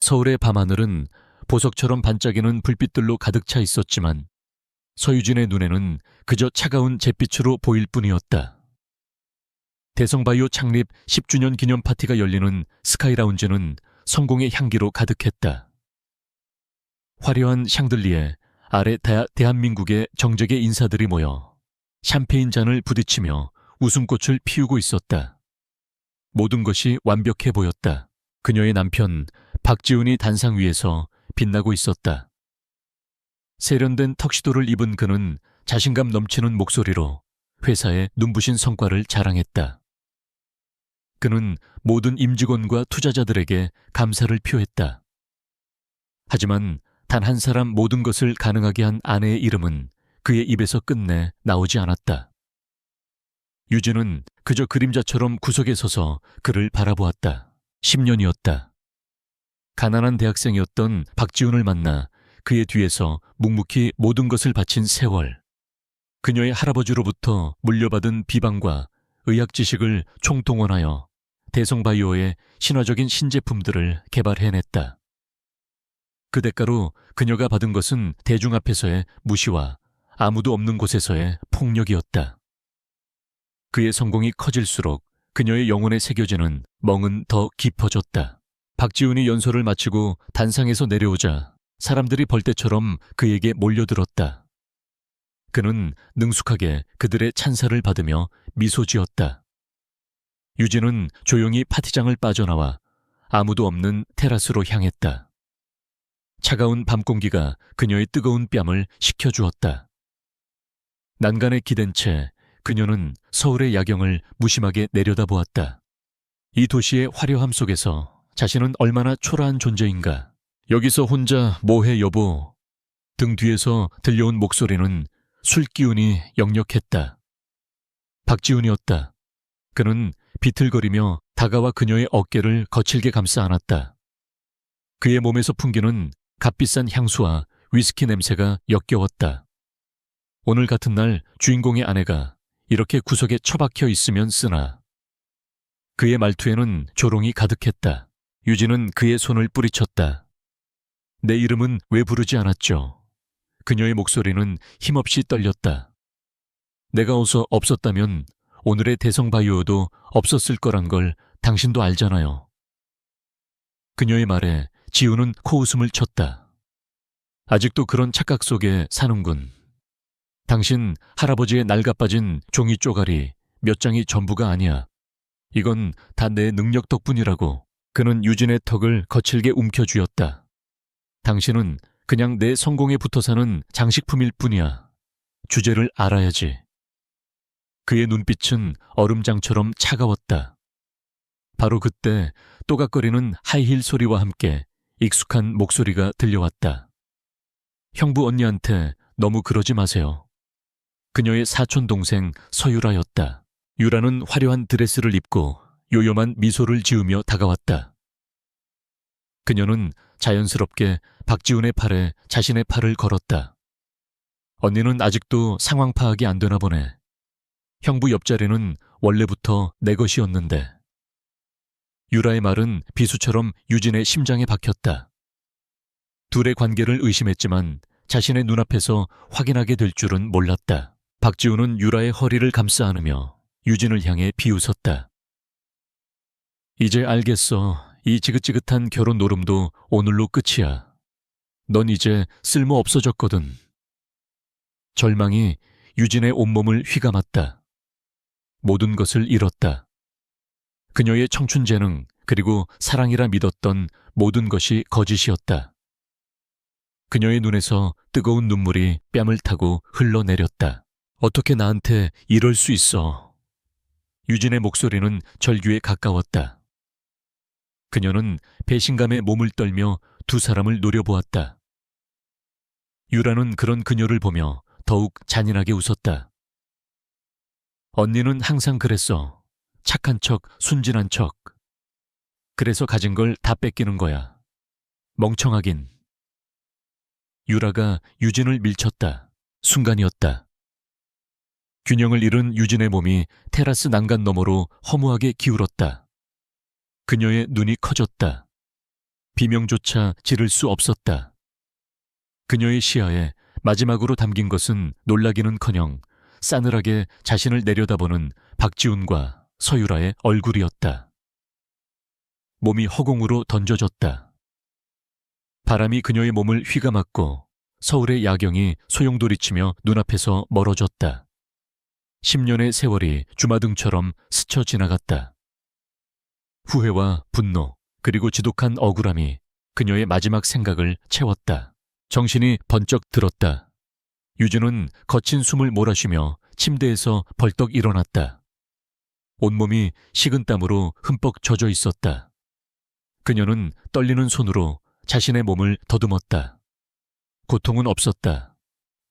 서울의 밤하늘은 보석처럼 반짝이는 불빛들로 가득 차 있었지만 서유진의 눈에는 그저 차가운 잿빛으로 보일 뿐이었다. 대성바이오 창립 10주년 기념 파티가 열리는 스카이라운지는 성공의 향기로 가득했다. 화려한 샹들리에 아래 대한민국의 정적의 인사들이 모여 샴페인 잔을 부딪히며 웃음꽃을 피우고 있었다. 모든 것이 완벽해 보였다. 그녀의 남편 박지훈이 단상 위에서 빛나고 있었다. 세련된 턱시도를 입은 그는 자신감 넘치는 목소리로 회사의 눈부신 성과를 자랑했다. 그는 모든 임직원과 투자자들에게 감사를 표했다. 하지만 단 한 사람 모든 것을 가능하게 한 아내의 이름은 그의 입에서 끝내 나오지 않았다. 유진은 그저 그림자처럼 구석에 서서 그를 바라보았다. 10년이었다. 가난한 대학생이었던 박지훈을 만나 그의 뒤에서 묵묵히 모든 것을 바친 세월. 그녀의 할아버지로부터 물려받은 비방과 의학 지식을 총동원하여 대성바이오의 신화적인 신제품들을 개발해냈다. 그 대가로 그녀가 받은 것은 대중 앞에서의 무시와 아무도 없는 곳에서의 폭력이었다. 그의 성공이 커질수록 그녀의 영혼에 새겨지는 멍은 더 깊어졌다. 박지훈이 연설을 마치고 단상에서 내려오자 사람들이 벌떼처럼 그에게 몰려들었다. 그는 능숙하게 그들의 찬사를 받으며 미소 지었다. 유진은 조용히 파티장을 빠져나와 아무도 없는 테라스로 향했다. 차가운 밤 공기가 그녀의 뜨거운 뺨을 식혀주었다. 난간에 기댄 채 그녀는 서울의 야경을 무심하게 내려다보았다. 이 도시의 화려함 속에서 자신은 얼마나 초라한 존재인가. 여기서 혼자 뭐해 여보. 등 뒤에서 들려온 목소리는 술 기운이 역력했다. 박지훈이었다. 그는 비틀거리며 다가와 그녀의 어깨를 거칠게 감싸 안았다. 그의 몸에서 풍기는 값비싼 향수와 위스키 냄새가 역겨웠다. 오늘 같은 날 주인공의 아내가 이렇게 구석에 처박혀 있으면 쓰나. 그의 말투에는 조롱이 가득했다. 유진은 그의 손을 뿌리쳤다. 내 이름은 왜 부르지 않았죠? 그녀의 목소리는 힘없이 떨렸다. 내가 어서 없었다면 오늘의 대성바이오도 없었을 거란 걸 당신도 알잖아요. 그녀의 말에 지우는 코웃음을 쳤다. 아직도 그런 착각 속에 사는군. 당신 할아버지의 낡아빠진 종이 쪼가리 몇 장이 전부가 아니야. 이건 다 내 능력 덕분이라고. 그는 유진의 턱을 거칠게 움켜쥐었다. 당신은 그냥 내 성공에 붙어 사는 장식품일 뿐이야. 주제를 알아야지. 그의 눈빛은 얼음장처럼 차가웠다. 바로 그때 또각거리는 하이힐 소리와 함께 익숙한 목소리가 들려왔다. 형부 언니한테 너무 그러지 마세요. 그녀의 사촌동생 서유라였다. 유라는 화려한 드레스를 입고 요염한 미소를 지으며 다가왔다. 그녀는 자연스럽게 박지훈의 팔에 자신의 팔을 걸었다. 언니는 아직도 상황 파악이 안 되나 보네. 형부 옆자리는 원래부터 내 것이었는데. 유라의 말은 비수처럼 유진의 심장에 박혔다. 둘의 관계를 의심했지만 자신의 눈앞에서 확인하게 될 줄은 몰랐다. 박지훈은 유라의 허리를 감싸 안으며 유진을 향해 비웃었다. 이제 알겠어. 이 지긋지긋한 결혼 노름도 오늘로 끝이야. 넌 이제 쓸모 없어졌거든. 절망이 유진의 온몸을 휘감았다. 모든 것을 잃었다. 그녀의 청춘 재능 그리고 사랑이라 믿었던 모든 것이 거짓이었다. 그녀의 눈에서 뜨거운 눈물이 뺨을 타고 흘러내렸다. 어떻게 나한테 이럴 수 있어. 유진의 목소리는 절규에 가까웠다. 그녀는 배신감에 몸을 떨며 두 사람을 노려보았다. 유라는 그런 그녀를 보며 더욱 잔인하게 웃었다. 언니는 항상 그랬어. 착한 척, 순진한 척. 그래서 가진 걸 다 뺏기는 거야. 멍청하긴. 유라가 유진을 밀쳤다. 순간이었다. 균형을 잃은 유진의 몸이 테라스 난간 너머로 허무하게 기울었다. 그녀의 눈이 커졌다. 비명조차 지를 수 없었다. 그녀의 시야에 마지막으로 담긴 것은 놀라기는커녕 싸늘하게 자신을 내려다보는 박지훈과 서유라의 얼굴이었다. 몸이 허공으로 던져졌다. 바람이 그녀의 몸을 휘감았고 서울의 야경이 소용돌이치며 눈앞에서 멀어졌다. 10년의 세월이 주마등처럼 스쳐 지나갔다. 후회와 분노 그리고 지독한 억울함이 그녀의 마지막 생각을 채웠다. 정신이 번쩍 들었다. 유진은 거친 숨을 몰아쉬며 침대에서 벌떡 일어났다. 온몸이 식은땀으로 흠뻑 젖어 있었다. 그녀는 떨리는 손으로 자신의 몸을 더듬었다. 고통은 없었다.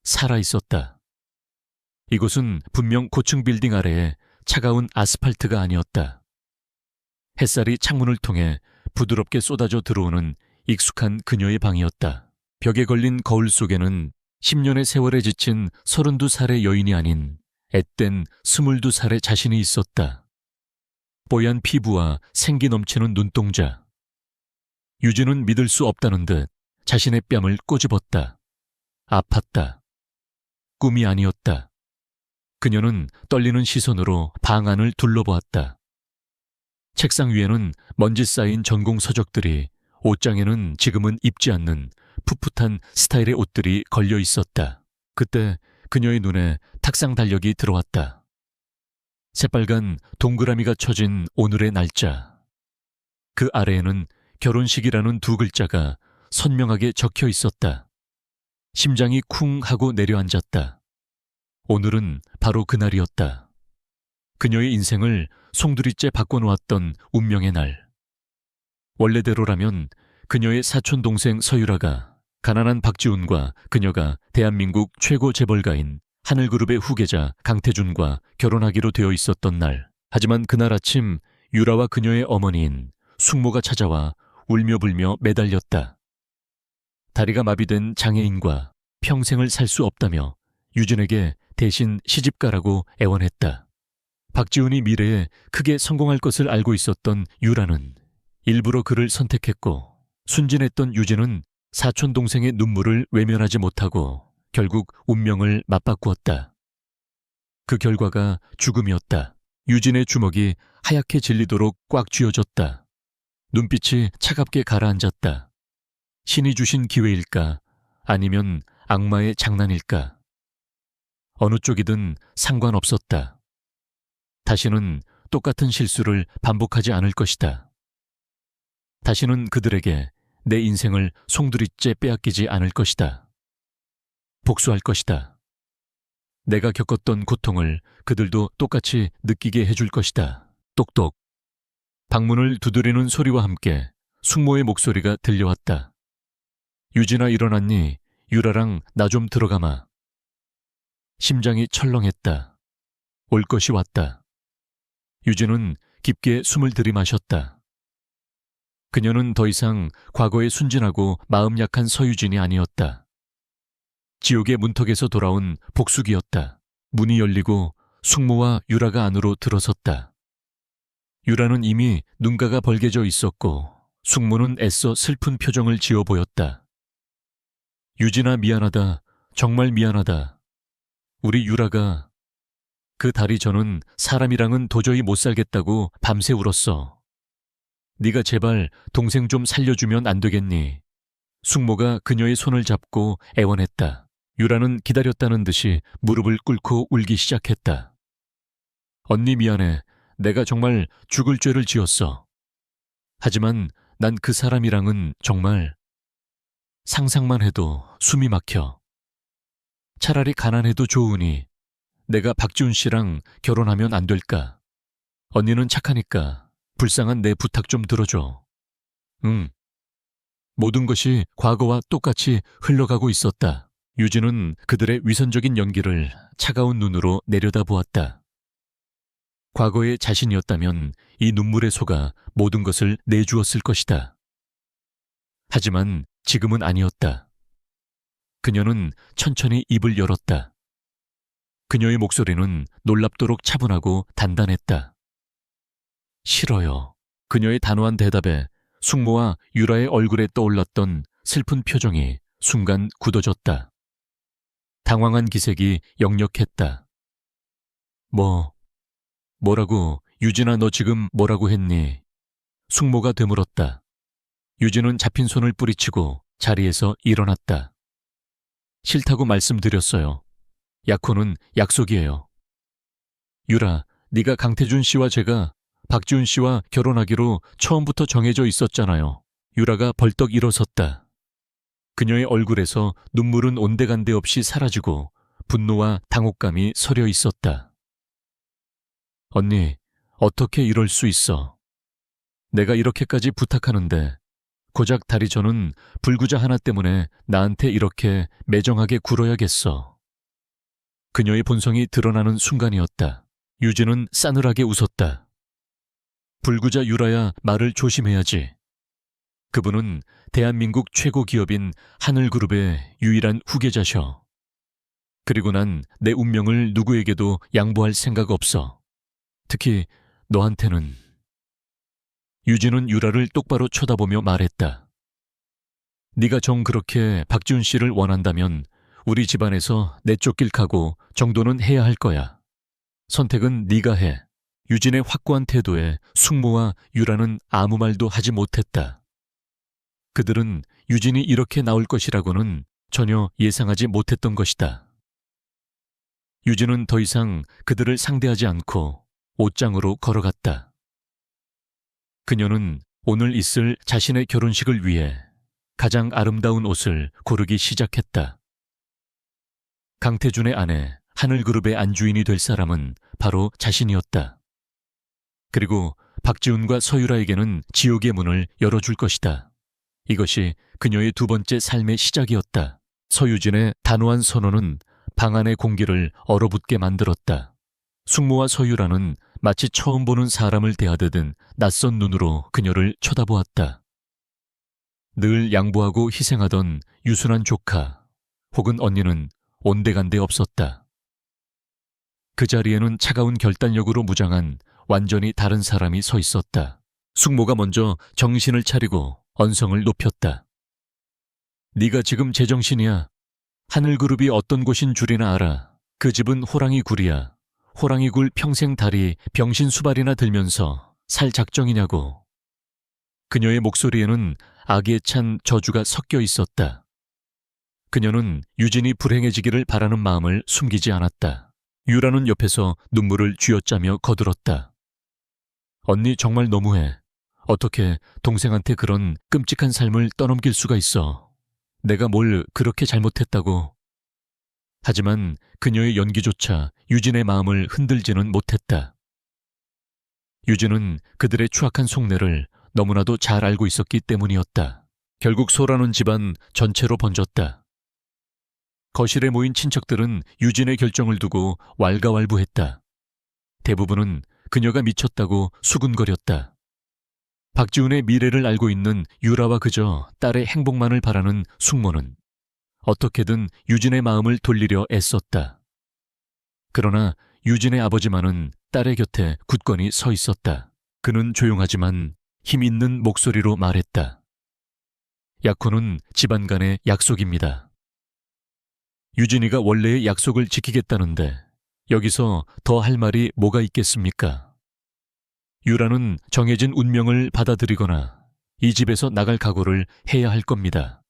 살아있었다. 이곳은 분명 고층 빌딩 아래에 차가운 아스팔트가 아니었다. 햇살이 창문을 통해 부드럽게 쏟아져 들어오는 익숙한 그녀의 방이었다. 벽에 걸린 거울 속에는 10년의 세월에 지친 32살의 여인이 아닌 앳된 22살의 자신이 있었다. 뽀얀 피부와 생기 넘치는 눈동자. 유진은 믿을 수 없다는 듯 자신의 뺨을 꼬집었다. 아팠다. 꿈이 아니었다. 그녀는 떨리는 시선으로 방 안을 둘러보았다. 책상 위에는 먼지 쌓인 전공 서적들이, 옷장에는 지금은 입지 않는 풋풋한 스타일의 옷들이 걸려 있었다. 그때 그녀의 눈에 탁상 달력이 들어왔다. 새빨간 동그라미가 쳐진 오늘의 날짜. 그 아래에는 결혼식이라는 두 글자가 선명하게 적혀 있었다. 심장이 쿵 하고 내려앉았다. 오늘은 바로 그날이었다. 그녀의 인생을 송두리째 바꿔놓았던 운명의 날. 원래대로라면 그녀의 사촌 동생 서유라가 가난한 박지훈과 그녀가 대한민국 최고 재벌가인 하늘그룹의 후계자 강태준과 결혼하기로 되어 있었던 날. 하지만 그날 아침 유라와 그녀의 어머니인 숙모가 찾아와 울며 불며 매달렸다. 다리가 마비된 장애인과 평생을 살 수 없다며 유진에게 대신 시집가라고 애원했다. 박지훈이 미래에 크게 성공할 것을 알고 있었던 유라는 일부러 그를 선택했고, 순진했던 유진은 사촌 동생의 눈물을 외면하지 못하고 결국 운명을 맞바꾸었다. 그 결과가 죽음이었다. 유진의 주먹이 하얗게 질리도록 꽉 쥐어졌다. 눈빛이 차갑게 가라앉았다. 신이 주신 기회일까? 아니면 악마의 장난일까? 어느 쪽이든 상관없었다. 다시는 똑같은 실수를 반복하지 않을 것이다. 다시는 그들에게 내 인생을 송두리째 빼앗기지 않을 것이다. 복수할 것이다. 내가 겪었던 고통을 그들도 똑같이 느끼게 해줄 것이다. 똑똑. 방문을 두드리는 소리와 함께 숙모의 목소리가 들려왔다. 유진아, 일어났니? 유라랑 나 좀 들어가마. 심장이 철렁했다. 올 것이 왔다. 유진은 깊게 숨을 들이마셨다. 그녀는 더 이상 과거에 순진하고 마음 약한 서유진이 아니었다. 지옥의 문턱에서 돌아온 복수기였다. 문이 열리고 숙모와 유라가 안으로 들어섰다. 유라는 이미 눈가가 벌개져 있었고 숙모는 애써 슬픈 표정을 지어 보였다. 유진아, 미안하다. 정말 미안하다. 우리 유라가. 그 달이 저는 사람이랑은 도저히 못 살겠다고 밤새 울었어. 네가 제발 동생 좀 살려주면 안 되겠니? 숙모가 그녀의 손을 잡고 애원했다. 유라는 기다렸다는 듯이 무릎을 꿇고 울기 시작했다. 언니 미안해. 내가 정말 죽을 죄를 지었어. 하지만 난 그 사람이랑은 정말 상상만 해도 숨이 막혀. 차라리 가난해도 좋으니 내가 박지훈 씨랑 결혼하면 안 될까? 언니는 착하니까 불쌍한 내 부탁 좀 들어줘. 응. 모든 것이 과거와 똑같이 흘러가고 있었다. 유진은 그들의 위선적인 연기를 차가운 눈으로 내려다보았다. 과거의 자신이었다면 이 눈물에 속아 모든 것을 내주었을 것이다. 하지만 지금은 아니었다. 그녀는 천천히 입을 열었다. 그녀의 목소리는 놀랍도록 차분하고 단단했다. 싫어요. 그녀의 단호한 대답에 숙모와 유라의 얼굴에 떠올랐던 슬픈 표정이 순간 굳어졌다. 당황한 기색이 역력했다. 뭐라고, 유진아, 너 지금 뭐라고 했니? 숙모가 되물었다. 유진은 잡힌 손을 뿌리치고 자리에서 일어났다. 싫다고 말씀드렸어요. 약혼은 약속이에요. 유라, 네가 강태준 씨와 제가 박지훈 씨와 결혼하기로 처음부터 정해져 있었잖아요. 유라가 벌떡 일어섰다. 그녀의 얼굴에서 눈물은 온데간데 없이 사라지고 분노와 당혹감이 서려 있었다. 언니, 어떻게 이럴 수 있어? 내가 이렇게까지 부탁하는데 고작 다리 저는 불구자 하나 때문에 나한테 이렇게 매정하게 굴어야겠어. 그녀의 본성이 드러나는 순간이었다. 유진은 싸늘하게 웃었다. 불구자 유라야, 말을 조심해야지. 그분은 대한민국 최고 기업인 하늘그룹의 유일한 후계자셔. 그리고 난 내 운명을 누구에게도 양보할 생각 없어. 특히 너한테는. 유진은 유라를 똑바로 쳐다보며 말했다. 네가 정 그렇게 박지훈 씨를 원한다면 우리 집안에서 내쫓길 각오 정도는 해야 할 거야. 선택은 네가 해. 유진의 확고한 태도에 숙모와 유라는 아무 말도 하지 못했다. 그들은 유진이 이렇게 나올 것이라고는 전혀 예상하지 못했던 것이다. 유진은 더 이상 그들을 상대하지 않고 옷장으로 걸어갔다. 그녀는 오늘 있을 자신의 결혼식을 위해 가장 아름다운 옷을 고르기 시작했다. 강태준의 아내, 하늘그룹의 안주인이 될 사람은 바로 자신이었다. 그리고 박지훈과 서유라에게는 지옥의 문을 열어줄 것이다. 이것이 그녀의 두 번째 삶의 시작이었다. 서유진의 단호한 선언은 방 안의 공기를 얼어붙게 만들었다. 숙모와 서유라는 마치 처음 보는 사람을 대하듯 낯선 눈으로 그녀를 쳐다보았다. 늘 양보하고 희생하던 유순한 조카 혹은 언니는 온데간데 없었다. 그 자리에는 차가운 결단력으로 무장한 완전히 다른 사람이 서 있었다. 숙모가 먼저 정신을 차리고 언성을 높였다. 네가 지금 제정신이야. 하늘그룹이 어떤 곳인 줄이나 알아. 그 집은 호랑이 굴이야. 호랑이 굴 평생 다리 병신 수발이나 들면서 살 작정이냐고. 그녀의 목소리에는 악에 찬 저주가 섞여 있었다. 그녀는 유진이 불행해지기를 바라는 마음을 숨기지 않았다. 유라는 옆에서 눈물을 쥐어짜며 거들었다. 언니 정말 너무해. 어떻게 동생한테 그런 끔찍한 삶을 떠넘길 수가 있어. 내가 뭘 그렇게 잘못했다고. 하지만 그녀의 연기조차 유진의 마음을 흔들지는 못했다. 유진은 그들의 추악한 속내를 너무나도 잘 알고 있었기 때문이었다. 결국 소란은 집안 전체로 번졌다. 거실에 모인 친척들은 유진의 결정을 두고 왈가왈부했다. 대부분은 그녀가 미쳤다고 수군거렸다. 박지훈의 미래를 알고 있는 유라와 그저 딸의 행복만을 바라는 숙모는 어떻게든 유진의 마음을 돌리려 애썼다. 그러나 유진의 아버지만은 딸의 곁에 굳건히 서 있었다. 그는 조용하지만 힘 있는 목소리로 말했다. 약혼은 집안 간의 약속입니다. 유진이가 원래의 약속을 지키겠다는데 여기서 더 할 말이 뭐가 있겠습니까? 유라는 정해진 운명을 받아들이거나 이 집에서 나갈 각오를 해야 할 겁니다.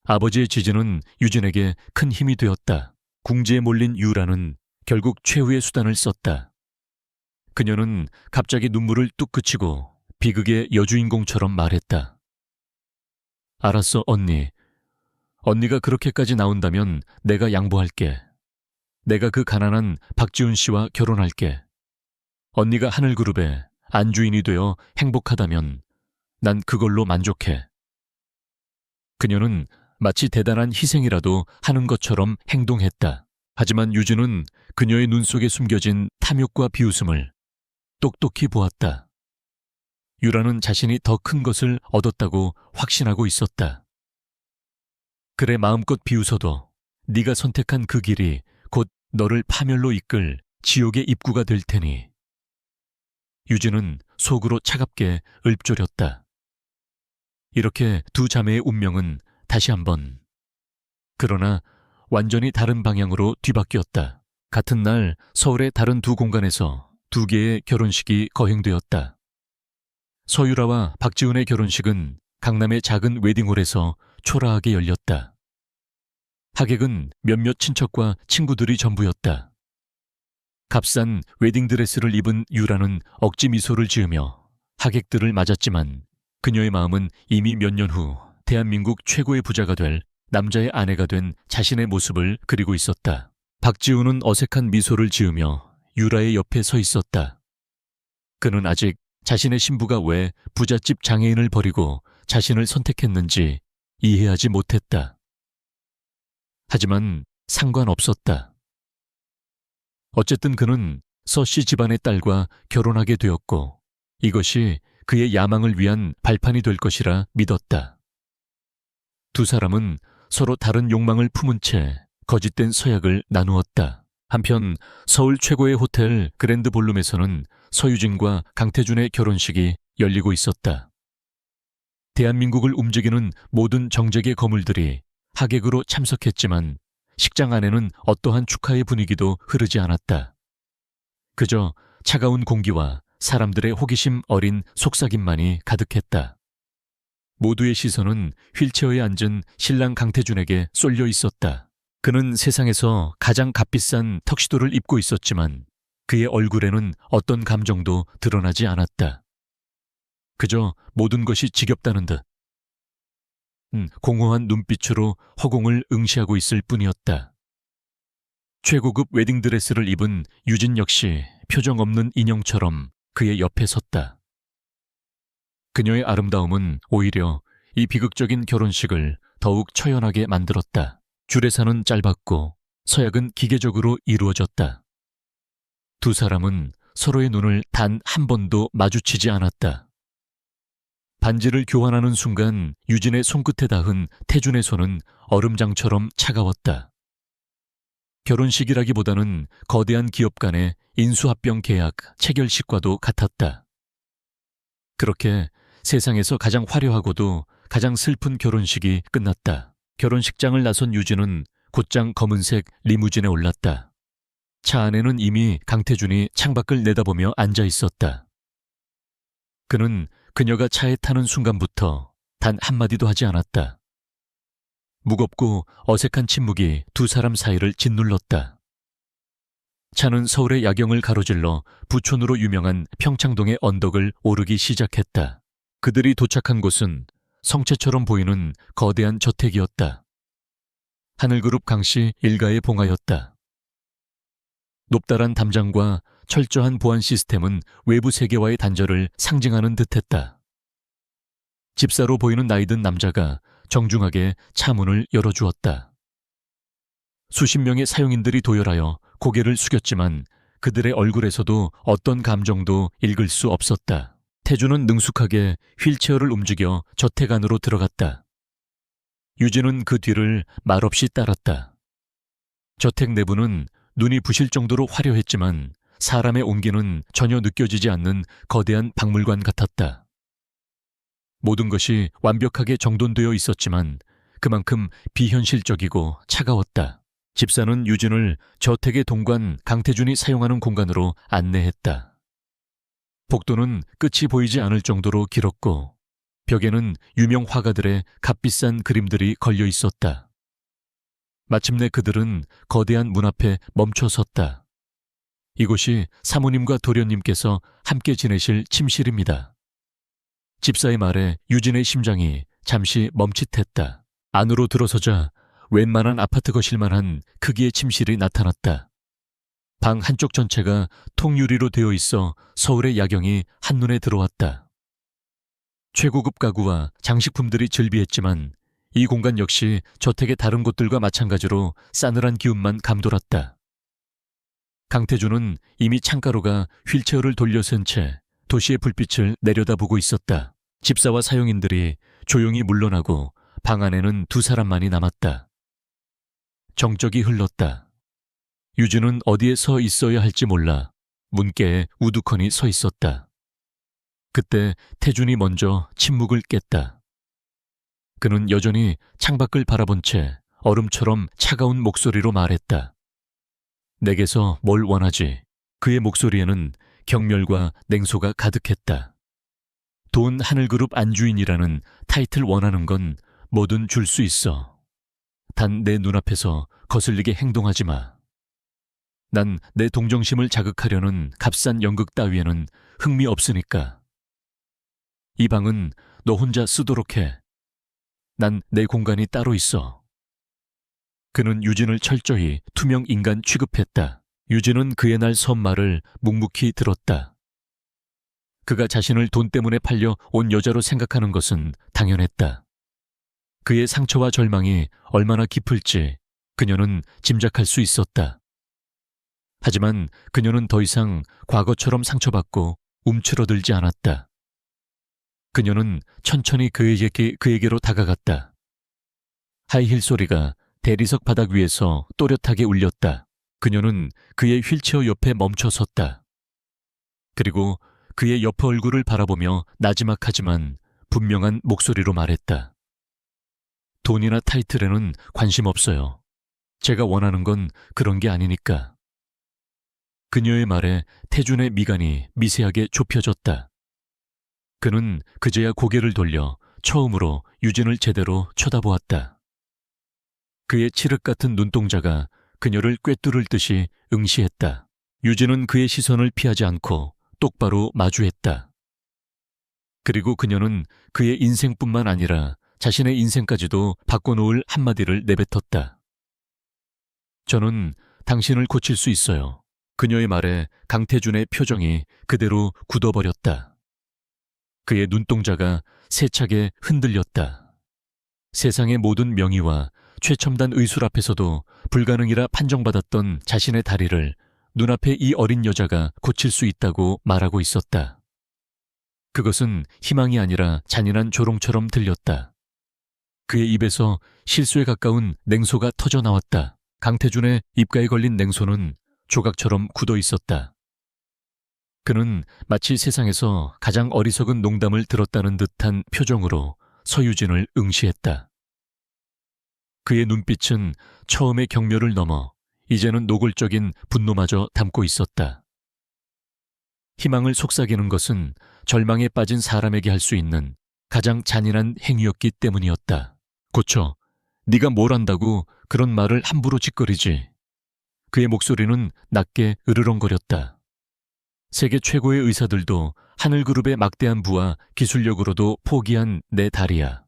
아버지의 지지는 유진에게 큰 힘이 되었다. 궁지에 몰린 유라는 결국 최후의 수단을 썼다. 그녀는 갑자기 눈물을 뚝 그치고 비극의 여주인공처럼 말했다. 알았어, 언니. 언니가 그렇게까지 나온다면 내가 양보할게. 내가 그 가난한 박지훈 씨와 결혼할게. 언니가 하늘그룹의 안주인이 되어 행복하다면 난 그걸로 만족해. 그녀는 마치 대단한 희생이라도 하는 것처럼 행동했다. 하지만 유진은 그녀의 눈 속에 숨겨진 탐욕과 비웃음을 똑똑히 보았다. 유라는 자신이 더 큰 것을 얻었다고 확신하고 있었다. 그래, 마음껏 비웃어도 네가 선택한 그 길이 곧 너를 파멸로 이끌 지옥의 입구가 될 테니. 유진은 속으로 차갑게 읊조렸다. 이렇게 두 자매의 운명은 다시 한번, 그러나 완전히 다른 방향으로 뒤바뀌었다. 같은 날 서울의 다른 두 공간에서 두 개의 결혼식이 거행되었다. 서유라와 박지훈의 결혼식은 강남의 작은 웨딩홀에서 초라하게 열렸다. 하객은 몇몇 친척과 친구들이 전부였다. 값싼 웨딩드레스를 입은 유라는 억지 미소를 지으며 하객들을 맞았지만 그녀의 마음은 이미 몇 년 후 대한민국 최고의 부자가 될 남자의 아내가 된 자신의 모습을 그리고 있었다. 박지훈은 어색한 미소를 지으며 유라의 옆에 서 있었다. 그는 아직 자신의 신부가 왜 부잣집 장애인을 버리고 자신을 선택했는지 이해하지 못했다. 하지만 상관없었다. 어쨌든 그는 서씨 집안의 딸과 결혼하게 되었고 이것이 그의 야망을 위한 발판이 될 것이라 믿었다. 두 사람은 서로 다른 욕망을 품은 채 거짓된 서약을 나누었다. 한편 서울 최고의 호텔 그랜드 볼룸에서는 서유진과 강태준의 결혼식이 열리고 있었다. 대한민국을 움직이는 모든 정재계 거물들이 하객으로 참석했지만 식장 안에는 어떠한 축하의 분위기도 흐르지 않았다. 그저 차가운 공기와 사람들의 호기심 어린 속삭임만이 가득했다. 모두의 시선은 휠체어에 앉은 신랑 강태준에게 쏠려 있었다. 그는 세상에서 가장 값비싼 턱시도를 입고 있었지만 그의 얼굴에는 어떤 감정도 드러나지 않았다. 그저 모든 것이 지겹다는 듯 공허한 눈빛으로 허공을 응시하고 있을 뿐이었다. 최고급 웨딩드레스를 입은 유진 역시 표정 없는 인형처럼 그의 옆에 섰다. 그녀의 아름다움은 오히려 이 비극적인 결혼식을 더욱 처연하게 만들었다. 주례사는 짧았고 서약은 기계적으로 이루어졌다. 두 사람은 서로의 눈을 단 한 번도 마주치지 않았다. 반지를 교환하는 순간 유진의 손끝에 닿은 태준의 손은 얼음장처럼 차가웠다. 결혼식이라기보다는 거대한 기업 간의 인수합병 계약 체결식과도 같았다. 그렇게 세상에서 가장 화려하고도 가장 슬픈 결혼식이 끝났다. 결혼식장을 나선 유진은 곧장 검은색 리무진에 올랐다. 차 안에는 이미 강태준이 창밖을 내다보며 앉아 있었다. 그는 그녀가 차에 타는 순간부터 단 한마디도 하지 않았다. 무겁고 어색한 침묵이 두 사람 사이를 짓눌렀다. 차는 서울의 야경을 가로질러 부촌으로 유명한 평창동의 언덕을 오르기 시작했다. 그들이 도착한 곳은 성체처럼 보이는 거대한 저택이었다. 하늘그룹 강씨 일가의 봉화였다. 높다란 담장과 철저한 보안 시스템은 외부 세계와의 단절을 상징하는 듯했다. 집사로 보이는 나이든 남자가 정중하게 차 문을 열어주었다. 수십 명의 사용인들이 도열하여 고개를 숙였지만 그들의 얼굴에서도 어떤 감정도 읽을 수 없었다. 태준은 능숙하게 휠체어를 움직여 저택 안으로 들어갔다. 유진은 그 뒤를 말없이 따랐다. 저택 내부는 눈이 부실 정도로 화려했지만 사람의 온기는 전혀 느껴지지 않는 거대한 박물관 같았다. 모든 것이 완벽하게 정돈되어 있었지만 그만큼 비현실적이고 차가웠다. 집사는 유진을 저택의 동관 강태준이 사용하는 공간으로 안내했다. 복도는 끝이 보이지 않을 정도로 길었고 벽에는 유명 화가들의 값비싼 그림들이 걸려 있었다. 마침내 그들은 거대한 문 앞에 멈춰 섰다. 이곳이 사모님과 도련님께서 함께 지내실 침실입니다. 집사의 말에 유진의 심장이 잠시 멈칫했다. 안으로 들어서자 웬만한 아파트 거실만한 크기의 침실이 나타났다. 방 한쪽 전체가 통유리로 되어 있어 서울의 야경이 한눈에 들어왔다. 최고급 가구와 장식품들이 즐비했지만 이 공간 역시 저택의 다른 곳들과 마찬가지로 싸늘한 기운만 감돌았다. 강태준은 이미 창가로가 휠체어를 돌려선 채 도시의 불빛을 내려다보고 있었다. 집사와 사용인들이 조용히 물러나고 방 안에는 두 사람만이 남았다. 정적이 흘렀다. 유진은 어디에 서 있어야 할지 몰라 문께에 우두커니 서 있었다. 그때 태준이 먼저 침묵을 깼다. 그는 여전히 창밖을 바라본 채 얼음처럼 차가운 목소리로 말했다. 내게서 뭘 원하지? 그의 목소리에는 경멸과 냉소가 가득했다. 돈 하늘그룹 안주인이라는 타이틀 원하는 건 뭐든 줄 수 있어. 단 내 눈앞에서 거슬리게 행동하지 마. 난 내 동정심을 자극하려는 값싼 연극 따위에는 흥미 없으니까. 이 방은 너 혼자 쓰도록 해. 난 내 공간이 따로 있어. 그는 유진을 철저히 투명 인간 취급했다. 유진은 그의 날 선말을 묵묵히 들었다. 그가 자신을 돈 때문에 팔려 온 여자로 생각하는 것은 당연했다. 그의 상처와 절망이 얼마나 깊을지 그녀는 짐작할 수 있었다. 하지만 그녀는 더 이상 과거처럼 상처받고 움츠러들지 않았다. 그녀는 천천히 그에게로 다가갔다. 하이힐 소리가 대리석 바닥 위에서 또렷하게 울렸다. 그녀는 그의 휠체어 옆에 멈춰 섰다. 그리고 그의 옆 얼굴을 바라보며 나지막하지만 분명한 목소리로 말했다. 돈이나 타이틀에는 관심 없어요. 제가 원하는 건 그런 게 아니니까. 그녀의 말에 태준의 미간이 미세하게 좁혀졌다. 그는 그제야 고개를 돌려 처음으로 유진을 제대로 쳐다보았다. 그의 칠흑 같은 눈동자가 그녀를 꿰뚫을 듯이 응시했다. 유진은 그의 시선을 피하지 않고 똑바로 마주했다. 그리고 그녀는 그의 인생뿐만 아니라 자신의 인생까지도 바꿔놓을 한마디를 내뱉었다. 저는 당신을 고칠 수 있어요. 그녀의 말에 강태준의 표정이 그대로 굳어버렸다. 그의 눈동자가 세차게 흔들렸다. 세상의 모든 명의와 최첨단 의술 앞에서도 불가능이라 판정받았던 자신의 다리를 눈앞에 이 어린 여자가 고칠 수 있다고 말하고 있었다. 그것은 희망이 아니라 잔인한 조롱처럼 들렸다. 그의 입에서 실수에 가까운 냉소가 터져 나왔다. 강태준의 입가에 걸린 냉소는 조각처럼 굳어 있었다. 그는 마치 세상에서 가장 어리석은 농담을 들었다는 듯한 표정으로 서유진을 응시했다. 그의 눈빛은 처음의 경멸을 넘어 이제는 노골적인 분노마저 담고 있었다. 희망을 속삭이는 것은 절망에 빠진 사람에게 할 수 있는 가장 잔인한 행위였기 때문이었다. 고쳐, 네가 뭘 안다고 그런 말을 함부로 짓거리지. 그의 목소리는 낮게 으르렁거렸다. 세계 최고의 의사들도 하늘그룹의 막대한 부와 기술력으로도 포기한 내 다리야.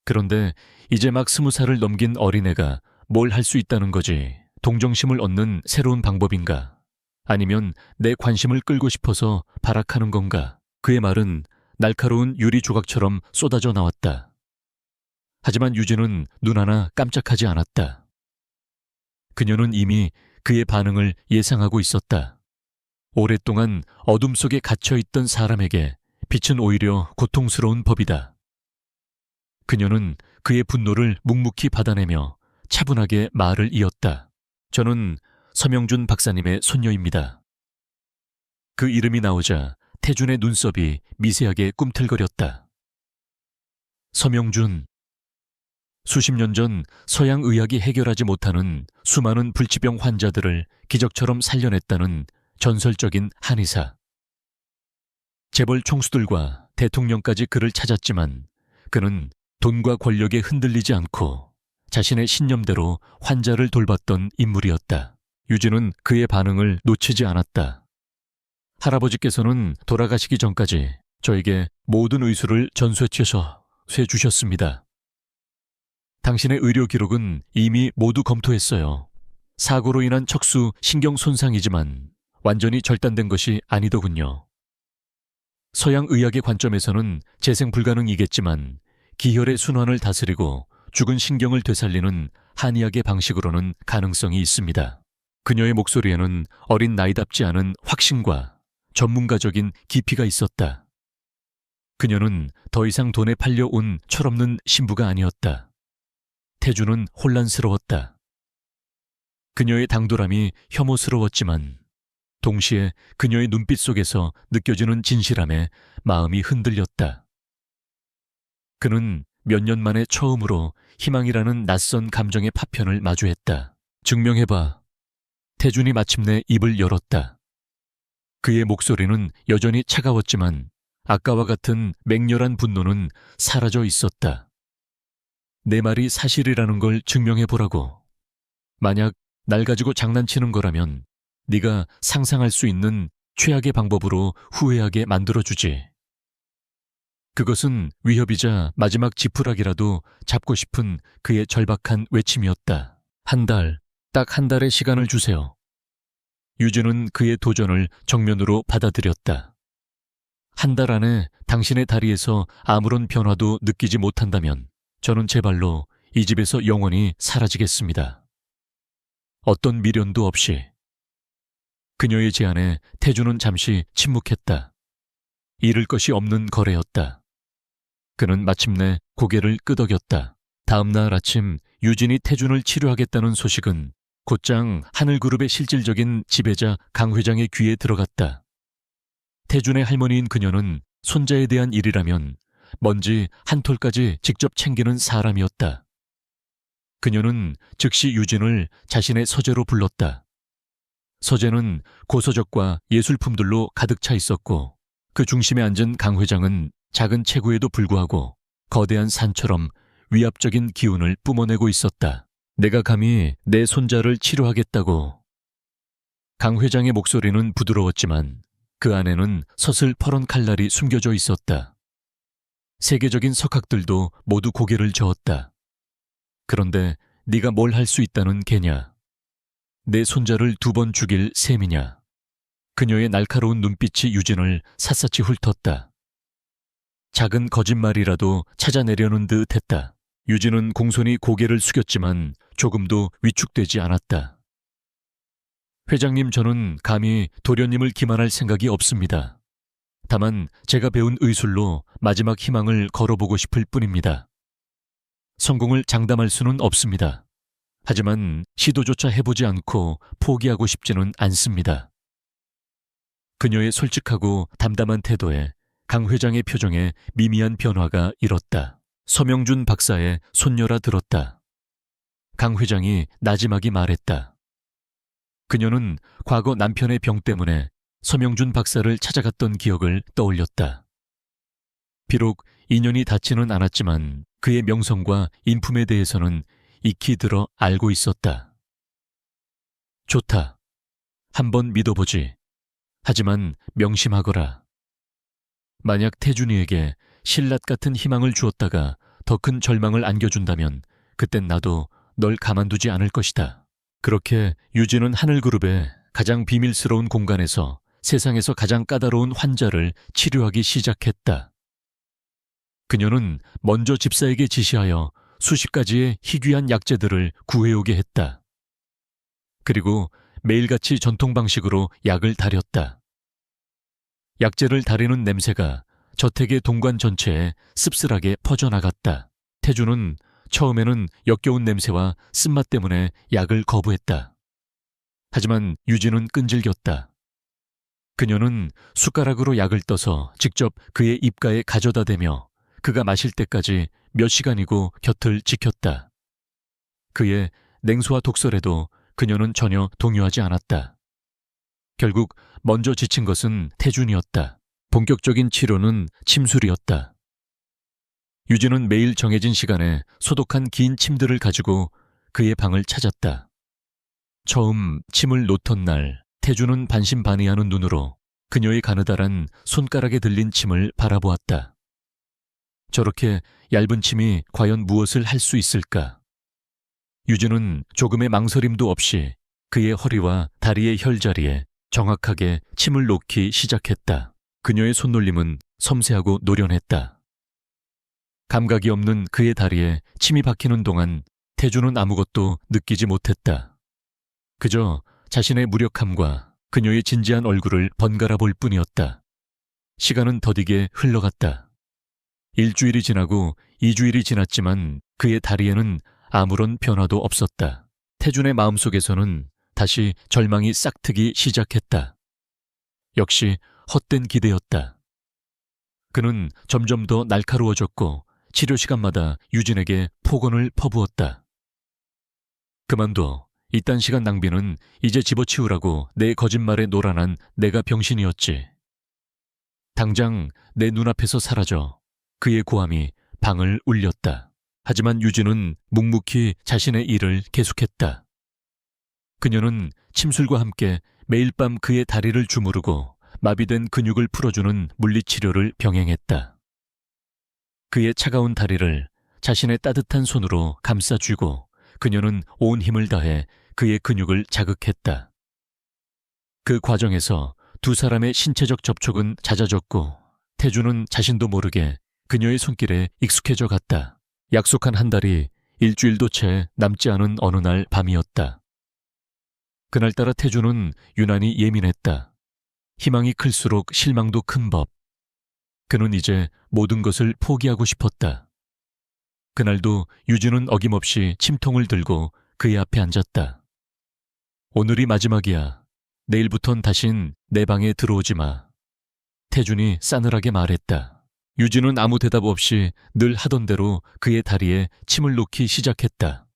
그런데 이제 막 20살을 넘긴 어린애가 뭘 할 수 있다는 거지. 동정심을 얻는 새로운 방법인가? 아니면 내 관심을 끌고 싶어서 발악하는 건가? 그의 말은 날카로운 유리 조각처럼 쏟아져 나왔다. 하지만 유진은 눈 하나 깜짝하지 않았다. 그녀는 이미 그의 반응을 예상하고 있었다. 오랫동안 어둠 속에 갇혀있던 사람에게 빛은 오히려 고통스러운 법이다. 그녀는 그의 분노를 묵묵히 받아내며 차분하게 말을 이었다. 저는 서명준 박사님의 손녀입니다. 그 이름이 나오자 태준의 눈썹이 미세하게 꿈틀거렸다. 서명준. 수십 년 전 서양 의학이 해결하지 못하는 수많은 불치병 환자들을 기적처럼 살려냈다는 전설적인 한의사. 재벌 총수들과 대통령까지 그를 찾았지만 그는 돈과 권력에 흔들리지 않고 자신의 신념대로 환자를 돌봤던 인물이었다. 유진은 그의 반응을 놓치지 않았다. 할아버지께서는 돌아가시기 전까지 저에게 모든 의술을 전수해주셔서 주셨습니다. 당신의 의료 기록은 이미 모두 검토했어요. 사고로 인한 척수 신경 손상이지만 완전히 절단된 것이 아니더군요. 서양 의학의 관점에서는 재생 불가능이겠지만 기혈의 순환을 다스리고 죽은 신경을 되살리는 한의학의 방식으로는 가능성이 있습니다. 그녀의 목소리에는 어린 나이답지 않은 확신과 전문가적인 깊이가 있었다. 그녀는 더 이상 돈에 팔려온 철없는 신부가 아니었다. 태준은 혼란스러웠다. 그녀의 당돌함이 혐오스러웠지만 동시에 그녀의 눈빛 속에서 느껴지는 진실함에 마음이 흔들렸다. 그는 몇 년 만에 처음으로 희망이라는 낯선 감정의 파편을 마주했다. 증명해봐. 태준이 마침내 입을 열었다. 그의 목소리는 여전히 차가웠지만 아까와 같은 맹렬한 분노는 사라져 있었다. 내 말이 사실이라는 걸 증명해보라고. 만약 날 가지고 장난치는 거라면 네가 상상할 수 있는 최악의 방법으로 후회하게 만들어주지. 그것은 위협이자 마지막 지푸라기라도 잡고 싶은 그의 절박한 외침이었다. 한 달, 딱 한 달의 시간을 주세요. 유진은 그의 도전을 정면으로 받아들였다. 한 달 안에 당신의 다리에서 아무런 변화도 느끼지 못한다면 저는 제 발로 이 집에서 영원히 사라지겠습니다. 어떤 미련도 없이. 그녀의 제안에 태준은 잠시 침묵했다. 잃을 것이 없는 거래였다. 그는 마침내 고개를 끄덕였다. 다음 날 아침 유진이 태준을 치료하겠다는 소식은 곧장 하늘그룹의 실질적인 지배자 강 회장의 귀에 들어갔다. 태준의 할머니인 그녀는 손자에 대한 일이라면 먼지 한 톨까지 직접 챙기는 사람이었다. 그녀는 즉시 유진을 자신의 서재로 불렀다. 서재는 고서적과 예술품들로 가득 차 있었고 그 중심에 앉은 강 회장은 작은 체구에도 불구하고 거대한 산처럼 위압적인 기운을 뿜어내고 있었다. 내가 감히 내 손자를 치료하겠다고. 강 회장의 목소리는 부드러웠지만 그 안에는 서슬퍼런 칼날이 숨겨져 있었다. 세계적인 석학들도 모두 고개를 저었다. 그런데 네가 뭘 할 수 있다는 개냐? 내 손자를 2번 죽일 셈이냐? 그녀의 날카로운 눈빛이 유진을 샅샅이 훑었다. 작은 거짓말이라도 찾아내려는 듯 했다. 유진은 공손히 고개를 숙였지만 조금도 위축되지 않았다. 회장님, 저는 감히 도련님을 기만할 생각이 없습니다. 다만 제가 배운 의술로 마지막 희망을 걸어보고 싶을 뿐입니다. 성공을 장담할 수는 없습니다. 하지만 시도조차 해보지 않고 포기하고 싶지는 않습니다. 그녀의 솔직하고 담담한 태도에 강 회장의 표정에 미미한 변화가 일었다. 서명준 박사의 손녀라 들었다. 강 회장이 나지막이 말했다. 그녀는 과거 남편의 병 때문에 서명준 박사를 찾아갔던 기억을 떠올렸다. 비록 인연이 닿지는 않았지만 그의 명성과 인품에 대해서는 익히 들어 알고 있었다. 좋다. 한번 믿어보지. 하지만 명심하거라. 만약 태준이에게 신랏 같은 희망을 주었다가 더 큰 절망을 안겨준다면 그땐 나도 널 가만두지 않을 것이다. 그렇게 유진은 하늘그룹의 가장 비밀스러운 공간에서 세상에서 가장 까다로운 환자를 치료하기 시작했다. 그녀는 먼저 집사에게 지시하여 수십 가지의 희귀한 약재들을 구해오게 했다. 그리고 매일같이 전통 방식으로 약을 다렸다. 약재를 다리는 냄새가 저택의 동관 전체에 씁쓸하게 퍼져나갔다. 태준은 처음에는 역겨운 냄새와 쓴맛 때문에 약을 거부했다. 하지만 유진은 끈질겼다. 그녀는 숟가락으로 약을 떠서 직접 그의 입가에 가져다 대며 그가 마실 때까지 몇 시간이고 곁을 지켰다. 그의 냉소와 독설에도 그녀는 전혀 동요하지 않았다. 결국 먼저 지친 것은 태준이었다. 본격적인 치료는 침술이었다. 유진은 매일 정해진 시간에 소독한 긴 침들을 가지고 그의 방을 찾았다. 처음 침을 놓던 날 태준은 반신반의하는 눈으로 그녀의 가느다란 손가락에 들린 침을 바라보았다. 저렇게 얇은 침이 과연 무엇을 할 수 있을까? 유진은 조금의 망설임도 없이 그의 허리와 다리의 혈자리에 정확하게 침을 놓기 시작했다. 그녀의 손놀림은 섬세하고 노련했다. 감각이 없는 그의 다리에 침이 박히는 동안 태준은 아무것도 느끼지 못했다. 그저 자신의 무력함과 그녀의 진지한 얼굴을 번갈아 볼 뿐이었다. 시간은 더디게 흘러갔다. 1주일이 지나고 2주일이 지났지만 그의 다리에는 아무런 변화도 없었다. 태준의 마음속에서는 다시 절망이 싹트기 시작했다. 역시 헛된 기대였다. 그는 점점 더 날카로워졌고 치료 시간마다 유진에게 폭언을 퍼부었다. 그만둬. 이딴 시간 낭비는 이제 집어치우라고 내 거짓말에 노란한 내가 병신이었지. 당장 내 눈앞에서 사라져. 그의 고함이 방을 울렸다. 하지만 유진은 묵묵히 자신의 일을 계속했다. 그녀는 침술과 함께 매일 밤 그의 다리를 주무르고 마비된 근육을 풀어주는 물리치료를 병행했다. 그의 차가운 다리를 자신의 따뜻한 손으로 감싸쥐고 그녀는 온 힘을 다해 그의 근육을 자극했다. 그 과정에서 두 사람의 신체적 접촉은 잦아졌고 태주는 자신도 모르게 그녀의 손길에 익숙해져 갔다. 약속한 한 달이 일주일도 채 남지 않은 어느 날 밤이었다. 그날따라 태주는 유난히 예민했다. 희망이 클수록 실망도 큰 법. 그는 이제 모든 것을 포기하고 싶었다. 그날도 유진은 어김없이 침통을 들고 그의 앞에 앉았다. 오늘이 마지막이야. 내일부턴 다신 내 방에 들어오지 마. 태준이 싸늘하게 말했다. 유진은 아무 대답 없이 늘 하던 대로 그의 다리에 침을 놓기 시작했다.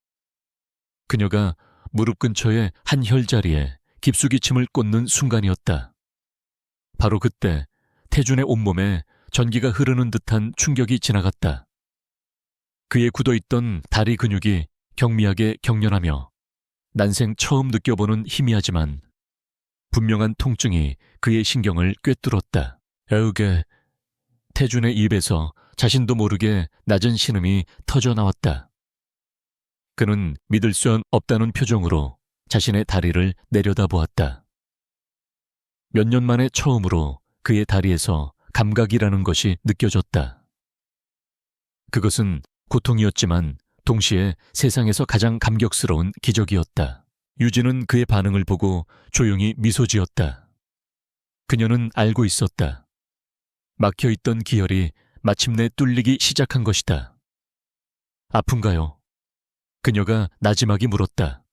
그녀가 무릎 근처의 한 혈자리에 깊숙이 침을 꽂는 순간이었다. 바로 그때 태준의 온몸에 전기가 흐르는 듯한 충격이 지나갔다. 그의 굳어있던 다리 근육이 경미하게 경련하며 난생 처음 느껴보는 희미하지만 분명한 통증이 그의 신경을 꿰뚫었다. 에우게. 태준의 입에서 자신도 모르게 낮은 신음이 터져나왔다. 그는 믿을 수 없다는 표정으로 자신의 다리를 내려다보았다. 몇 년 만에 처음으로 그의 다리에서 감각이라는 것이 느껴졌다. 그것은 고통이었지만 동시에 세상에서 가장 감격스러운 기적이었다. 유진은 그의 반응을 보고 조용히 미소 지었다. 그녀는 알고 있었다. 막혀있던 기혈이 마침내 뚫리기 시작한 것이다. 아픈가요? 그녀가 나지막이 물었다.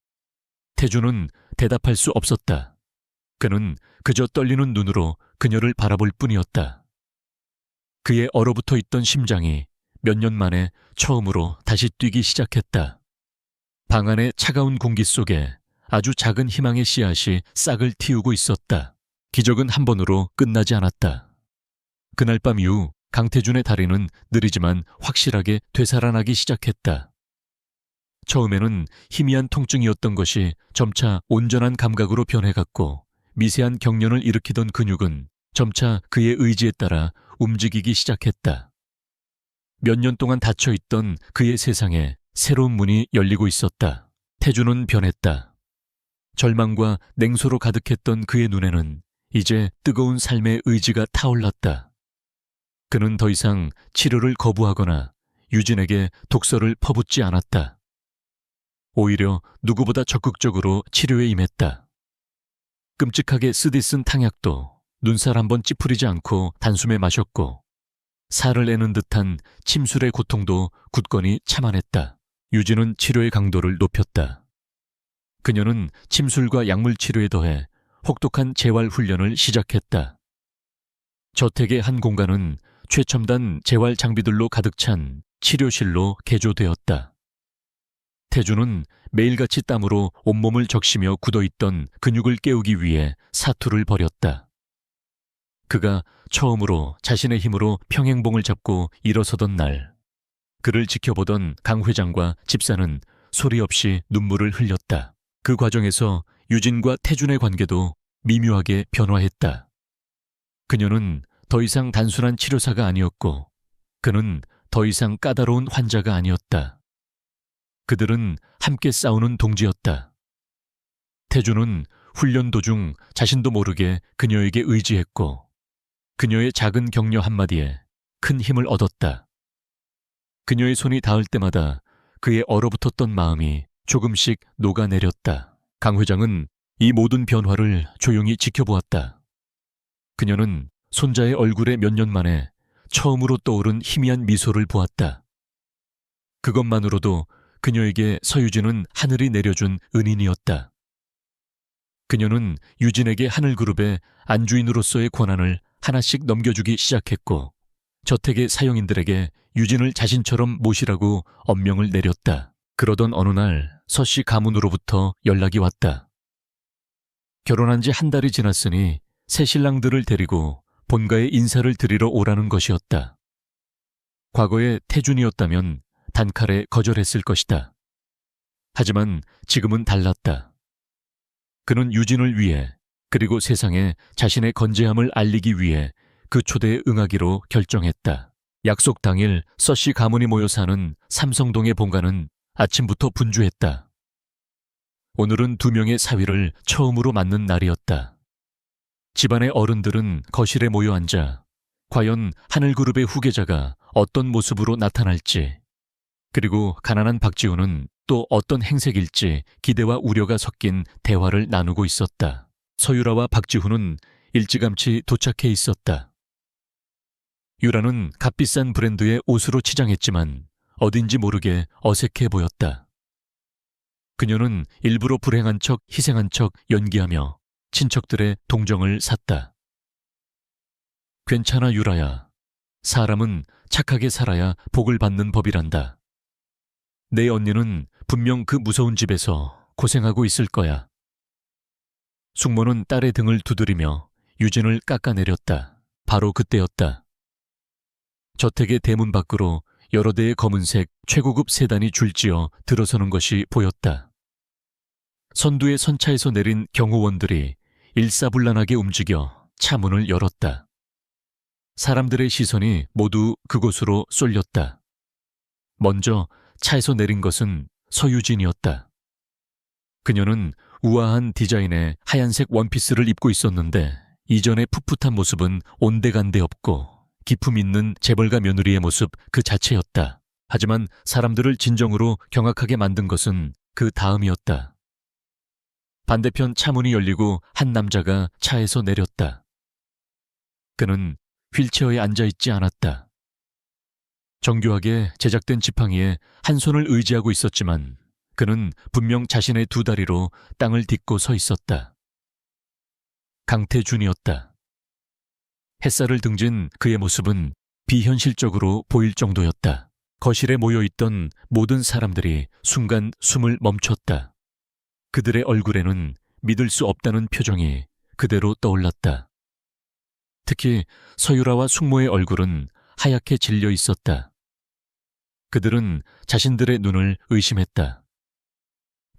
태주는 대답할 수 없었다. 그는 그저 떨리는 눈으로 그녀를 바라볼 뿐이었다. 그의 얼어붙어 있던 심장이 몇 년 만에 처음으로 다시 뛰기 시작했다. 방 안의 차가운 공기 속에 아주 작은 희망의 씨앗이 싹을 틔우고 있었다. 기적은 한 번으로 끝나지 않았다. 그날 밤 이후 강태준의 다리는 느리지만 확실하게 되살아나기 시작했다. 처음에는 희미한 통증이었던 것이 점차 온전한 감각으로 변해갔고 미세한 경련을 일으키던 근육은 점차 그의 의지에 따라 움직이기 시작했다. 몇 년 동안 닫혀있던 그의 세상에 새로운 문이 열리고 있었다. 태주는 변했다. 절망과 냉소로 가득했던 그의 눈에는 이제 뜨거운 삶의 의지가 타올랐다. 그는 더 이상 치료를 거부하거나 유진에게 독서를 퍼붓지 않았다. 오히려 누구보다 적극적으로 치료에 임했다. 끔찍하게 쓰디쓴 탕약도 눈살 한번 찌푸리지 않고 단숨에 마셨고 살을 내는 듯한 침술의 고통도 굳건히 참아냈다. 유진은 치료의 강도를 높였다. 그녀는 침술과 약물 치료에 더해 혹독한 재활 훈련을 시작했다. 저택의 한 공간은 최첨단 재활 장비들로 가득 찬 치료실로 개조되었다. 태주는 매일같이 땀으로 온몸을 적시며 굳어있던 근육을 깨우기 위해 사투를 벌였다. 그가 처음으로 자신의 힘으로 평행봉을 잡고 일어서던 날, 그를 지켜보던 강 회장과 집사는 소리 없이 눈물을 흘렸다. 그 과정에서 유진과 태준의 관계도 미묘하게 변화했다. 그녀는 더 이상 단순한 치료사가 아니었고 그는 더 이상 까다로운 환자가 아니었다. 그들은 함께 싸우는 동지였다. 태준은 훈련 도중 자신도 모르게 그녀에게 의지했고 그녀의 작은 격려 한마디에 큰 힘을 얻었다. 그녀의 손이 닿을 때마다 그의 얼어붙었던 마음이 조금씩 녹아내렸다. 강 회장은 이 모든 변화를 조용히 지켜보았다. 그녀는 손자의 얼굴에 몇 년 만에 처음으로 떠오른 희미한 미소를 보았다. 그것만으로도 그녀에게 서유진은 하늘이 내려준 은인이었다. 그녀는 유진에게 하늘그룹의 안주인으로서의 권한을 하나씩 넘겨주기 시작했고 저택의 사용인들에게 유진을 자신처럼 모시라고 엄명을 내렸다. 그러던 어느 날 서씨 가문으로부터 연락이 왔다. 결혼한 지 한 달이 지났으니 새 신랑들을 데리고 본가에 인사를 드리러 오라는 것이었다. 과거에 태준이었다면 단칼에 거절했을 것이다. 하지만 지금은 달랐다. 그는 유진을 위해, 그리고 세상에 자신의 건재함을 알리기 위해 그 초대에 응하기로 결정했다. 약속 당일 서씨 가문이 모여 사는 삼성동의 본가는 아침부터 분주했다. 오늘은 2명의 사위를 처음으로 맞는 날이었다. 집안의 어른들은 거실에 모여 앉아 과연 하늘그룹의 후계자가 어떤 모습으로 나타날지, 그리고 가난한 박지우는 또 어떤 행색일지 기대와 우려가 섞인 대화를 나누고 있었다. 서유라와 박지훈은 일찌감치 도착해 있었다. 유라는 값비싼 브랜드의 옷으로 치장했지만 어딘지 모르게 어색해 보였다. 그녀는 일부러 불행한 척, 희생한 척 연기하며 친척들의 동정을 샀다. 괜찮아, 유라야. 사람은 착하게 살아야 복을 받는 법이란다. 내 언니는 분명 그 무서운 집에서 고생하고 있을 거야. 숙모는 딸의 등을 두드리며 유진을 깎아내렸다. 바로 그때였다. 저택의 대문 밖으로 여러 대의 검은색 최고급 세단이 줄지어 들어서는 것이 보였다. 선두의 선차에서 내린 경호원들이 일사불란하게 움직여 차 문을 열었다. 사람들의 시선이 모두 그곳으로 쏠렸다. 먼저 차에서 내린 것은 서유진이었다. 그녀는 우아한 디자인의 하얀색 원피스를 입고 있었는데 이전의 풋풋한 모습은 온데간데 없고 기품 있는 재벌가 며느리의 모습 그 자체였다. 하지만 사람들을 진정으로 경악하게 만든 것은 그 다음이었다. 반대편 차문이 열리고 한 남자가 차에서 내렸다. 그는 휠체어에 앉아있지 않았다. 정교하게 제작된 지팡이에 한 손을 의지하고 있었지만 그는 분명 자신의 2다리로 땅을 딛고 서 있었다. 강태준이었다. 햇살을 등진 그의 모습은 비현실적으로 보일 정도였다. 거실에 모여있던 모든 사람들이 순간 숨을 멈췄다. 그들의 얼굴에는 믿을 수 없다는 표정이 그대로 떠올랐다. 특히 서유라와 숙모의 얼굴은 하얗게 질려 있었다. 그들은 자신들의 눈을 의심했다.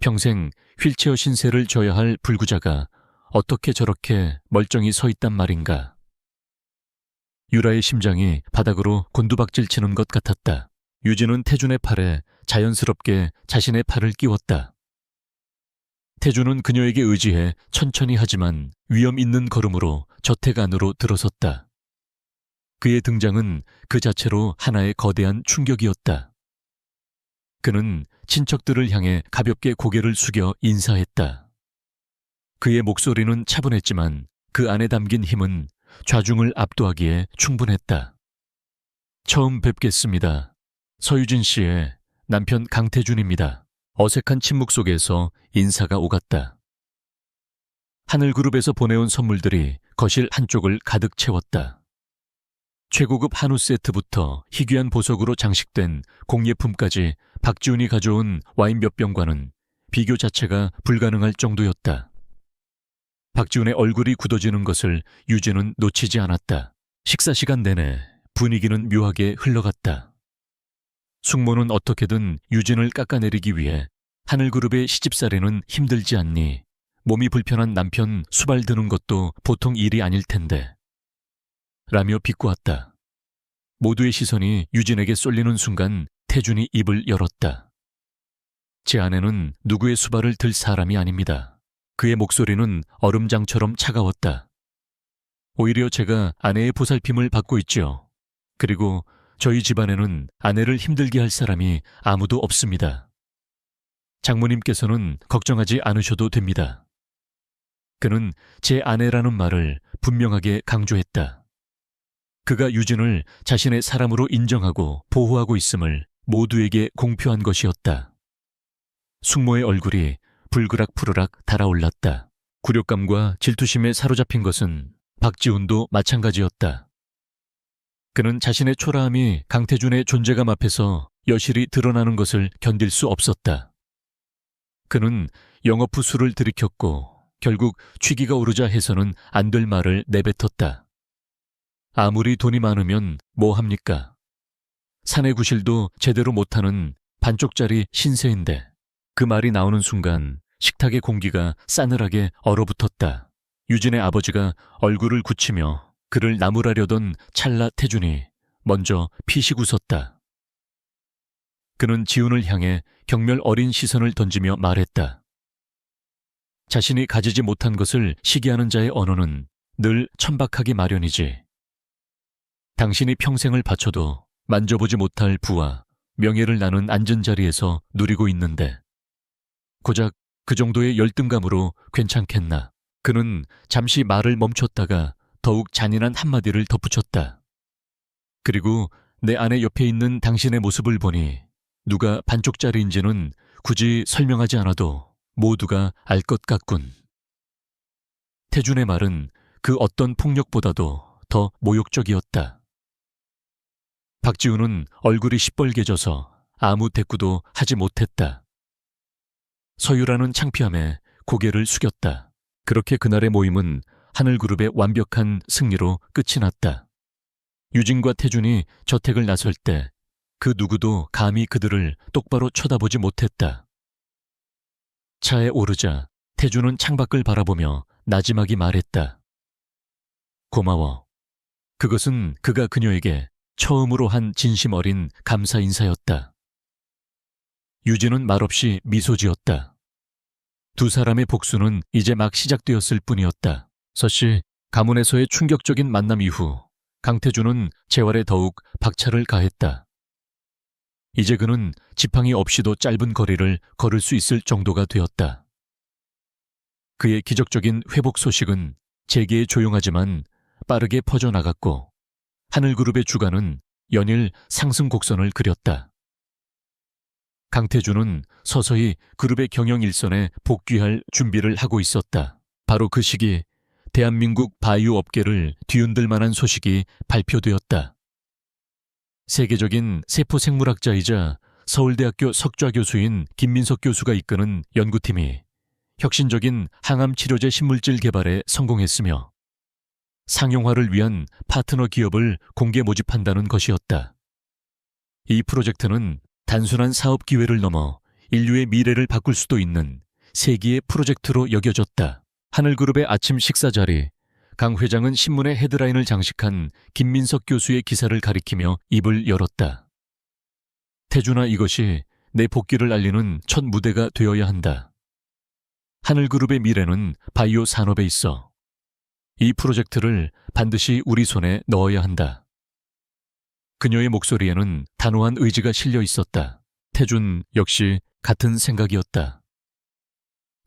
평생 휠체어 신세를 져야 할 불구자가 어떻게 저렇게 멀쩡히 서 있단 말인가. 유라의 심장이 바닥으로 곤두박질 치는 것 같았다. 유진은 태준의 팔에 자연스럽게 자신의 팔을 끼웠다. 태준은 그녀에게 의지해 천천히 하지만 위험 있는 걸음으로 저택 안으로 들어섰다. 그의 등장은 그 자체로 하나의 거대한 충격이었다. 그는 친척들을 향해 가볍게 고개를 숙여 인사했다. 그의 목소리는 차분했지만 그 안에 담긴 힘은 좌중을 압도하기에 충분했다. 처음 뵙겠습니다. 서유진 씨의 남편 강태준입니다. 어색한 침묵 속에서 인사가 오갔다. 하늘그룹에서 보내온 선물들이 거실 한쪽을 가득 채웠다. 최고급 한우 세트부터 희귀한 보석으로 장식된 공예품까지 박지훈이 가져온 와인 몇 병과는 비교 자체가 불가능할 정도였다. 박지훈의 얼굴이 굳어지는 것을 유진은 놓치지 않았다. 식사 시간 내내 분위기는 묘하게 흘러갔다. 숙모는 어떻게든 유진을 깎아내리기 위해 하늘그룹의 시집살이는 힘들지 않니? 몸이 불편한 남편 수발 드는 것도 보통 일이 아닐 텐데. 라며 비꼬았다. 모두의 시선이 유진에게 쏠리는 순간 태준이 입을 열었다. 제 아내는 누구의 수발을 들 사람이 아닙니다. 그의 목소리는 얼음장처럼 차가웠다. 오히려 제가 아내의 보살핌을 받고 있지요. 그리고 저희 집안에는 아내를 힘들게 할 사람이 아무도 없습니다. 장모님께서는 걱정하지 않으셔도 됩니다. 그는 제 아내라는 말을 분명하게 강조했다. 그가 유진을 자신의 사람으로 인정하고 보호하고 있음을 모두에게 공표한 것이었다. 숙모의 얼굴이 불그락푸르락 달아올랐다. 굴욕감과 질투심에 사로잡힌 것은 박지훈도 마찬가지였다. 그는 자신의 초라함이 강태준의 존재감 앞에서 여실히 드러나는 것을 견딜 수 없었다. 그는 영업 후 술을 들이켰고 결국 취기가 오르자 해서는 안 될 말을 내뱉었다. 아무리 돈이 많으면 뭐 합니까? 사내 구실도 제대로 못하는 반쪽짜리 신세인데. 그 말이 나오는 순간 식탁의 공기가 싸늘하게 얼어붙었다. 유진의 아버지가 얼굴을 굳히며 그를 나무라려던 찰나 태준이 먼저 피식 웃었다. 그는 지훈을 향해 경멸 어린 시선을 던지며 말했다. 자신이 가지지 못한 것을 시기하는 자의 언어는 늘 천박하기 마련이지. 당신이 평생을 바쳐도 만져보지 못할 부와 명예를 나눈 앉은 자리에서 누리고 있는데 고작 그 정도의 열등감으로 괜찮겠나. 그는 잠시 말을 멈췄다가 더욱 잔인한 한마디를 덧붙였다. 그리고 내 아내 옆에 있는 당신의 모습을 보니 누가 반쪽짜리인지는 굳이 설명하지 않아도 모두가 알 것 같군. 태준의 말은 그 어떤 폭력보다도 더 모욕적이었다. 박지훈은 얼굴이 시뻘개져서 아무 대꾸도 하지 못했다. 서유라는 창피함에 고개를 숙였다. 그렇게 그날의 모임은 하늘그룹의 완벽한 승리로 끝이 났다. 유진과 태준이 저택을 나설 때 그 누구도 감히 그들을 똑바로 쳐다보지 못했다. 차에 오르자 태준은 창밖을 바라보며 나지막이 말했다. 고마워. 그것은 그가 그녀에게 처음으로 한 진심 어린 감사 인사였다. 유진은 말없이 미소 지었다. 두 사람의 복수는 이제 막 시작되었을 뿐이었다. 서씨, 가문에서의 충격적인 만남 이후 강태준은 재활에 더욱 박차를 가했다. 이제 그는 지팡이 없이도 짧은 거리를 걸을 수 있을 정도가 되었다. 그의 기적적인 회복 소식은 재계에 조용하지만 빠르게 퍼져나갔고 하늘그룹의 주가는 연일 상승 곡선을 그렸다. 강태준은 서서히 그룹의 경영 일선에 복귀할 준비를 하고 있었다. 바로 그 시기 대한민국 바이오 업계를 뒤흔들 만한 소식이 발표되었다. 세계적인 세포생물학자이자 서울대학교 석좌 교수인 김민석 교수가 이끄는 연구팀이 혁신적인 항암 치료제 신물질 개발에 성공했으며 상용화를 위한 파트너 기업을 공개 모집한다는 것이었다. 이 프로젝트는 단순한 사업 기회를 넘어 인류의 미래를 바꿀 수도 있는 세기의 프로젝트로 여겨졌다. 하늘그룹의 아침 식사 자리, 강 회장은 신문의 헤드라인을 장식한 김민석 교수의 기사를 가리키며 입을 열었다. 태준아, 이것이 내 복귀를 알리는 첫 무대가 되어야 한다. 하늘그룹의 미래는 바이오 산업에 있어. 이 프로젝트를 반드시 우리 손에 넣어야 한다. 그녀의 목소리에는 단호한 의지가 실려 있었다. 태준 역시 같은 생각이었다.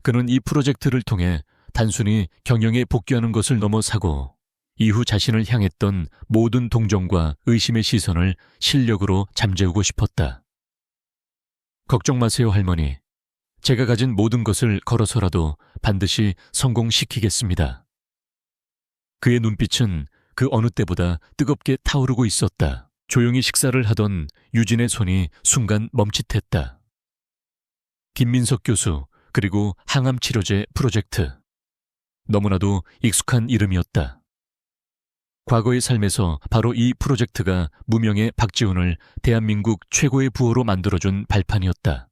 그는 이 프로젝트를 통해 단순히 경영에 복귀하는 것을 넘어서고 이후 자신을 향했던 모든 동정과 의심의 시선을 실력으로 잠재우고 싶었다. 걱정 마세요, 할머니. 제가 가진 모든 것을 걸어서라도 반드시 성공시키겠습니다. 그의 눈빛은 그 어느 때보다 뜨겁게 타오르고 있었다. 조용히 식사를 하던 유진의 손이 순간 멈칫했다. 김민석 교수, 그리고 항암치료제 프로젝트. 너무나도 익숙한 이름이었다. 과거의 삶에서 바로 이 프로젝트가 무명의 박지훈을 대한민국 최고의 부호로 만들어준 발판이었다.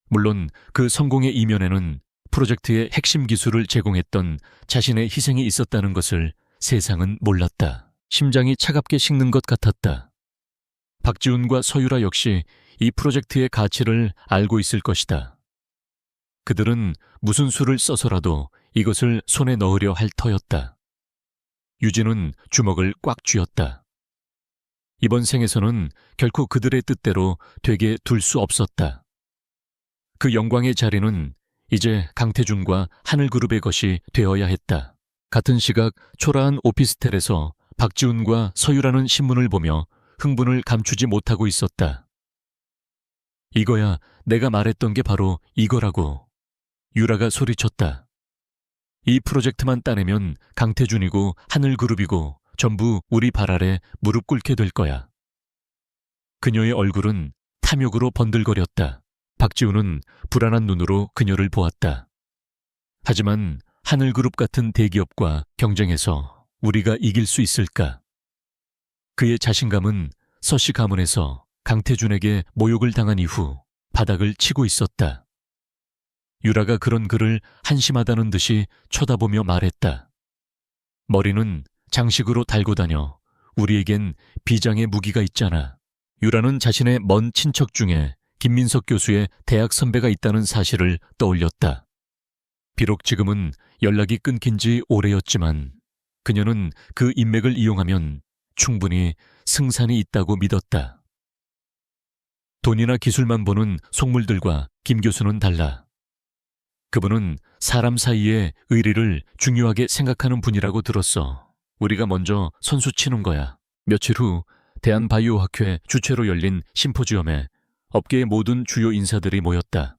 물론 그 성공의 이면에는 프로젝트의 핵심 기술을 제공했던 자신의 희생이 있었다는 것을 세상은 몰랐다. 심장이 차갑게 식는 것 같았다. 박지훈과 서유라 역시 이 프로젝트의 가치를 알고 있을 것이다. 그들은 무슨 수를 써서라도 이것을 손에 넣으려 할 터였다. 유진은 주먹을 꽉 쥐었다. 이번 생에서는 결코 그들의 뜻대로 되게 둘 수 없었다. 그 영광의 자리는 이제 강태준과 하늘그룹의 것이 되어야 했다. 같은 시각 초라한 오피스텔에서 박지훈과 서유라는 신문을 보며 흥분을 감추지 못하고 있었다. 이거야, 내가 말했던 게 바로 이거라고. 유라가 소리쳤다. 이 프로젝트만 따내면 강태준이고 하늘그룹이고 전부 우리 발 아래 무릎 꿇게 될 거야. 그녀의 얼굴은 탐욕으로 번들거렸다. 박지훈은 불안한 눈으로 그녀를 보았다. 하지만 하늘그룹 같은 대기업과 경쟁해서 우리가 이길 수 있을까? 그의 자신감은 서씨 가문에서 강태준에게 모욕을 당한 이후 바닥을 치고 있었다. 유라가 그런 그를 한심하다는 듯이 쳐다보며 말했다. 머리는 장식으로 달고 다녀. 우리에겐 비장의 무기가 있잖아. 유라는 자신의 먼 친척 중에 김민석 교수의 대학 선배가 있다는 사실을 떠올렸다. 비록 지금은 연락이 끊긴 지 오래였지만 그녀는 그 인맥을 이용하면 충분히 승산이 있다고 믿었다. 돈이나 기술만 보는 속물들과 김 교수는 달라. 그분은 사람 사이의 의리를 중요하게 생각하는 분이라고 들었어. 우리가 먼저 선수 치는 거야. 며칠 후 대한바이오학회 주최로 열린 심포지엄에 업계의 모든 주요 인사들이 모였다.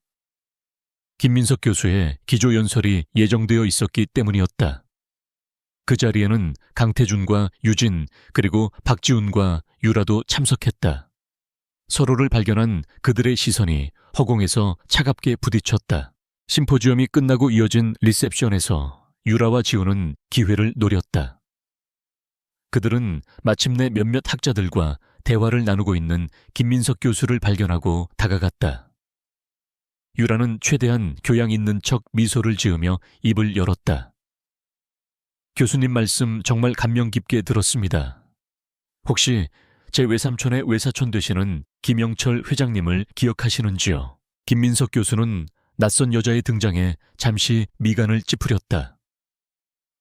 김민석 교수의 기조연설이 예정되어 있었기 때문이었다. 그 자리에는 강태준과 유진 그리고 박지훈과 유라도 참석했다. 서로를 발견한 그들의 시선이 허공에서 차갑게 부딪혔다. 심포지엄이 끝나고 이어진 리셉션에서 유라와 지훈은 기회를 노렸다. 그들은 마침내 몇몇 학자들과 대화를 나누고 있는 김민석 교수를 발견하고 다가갔다. 유라는 최대한 교양 있는 척 미소를 지으며 입을 열었다. 교수님 말씀 정말 감명 깊게 들었습니다. 혹시 제 외삼촌의 외사촌 되시는 김영철 회장님을 기억하시는지요? 김민석 교수는 낯선 여자의 등장에 잠시 미간을 찌푸렸다.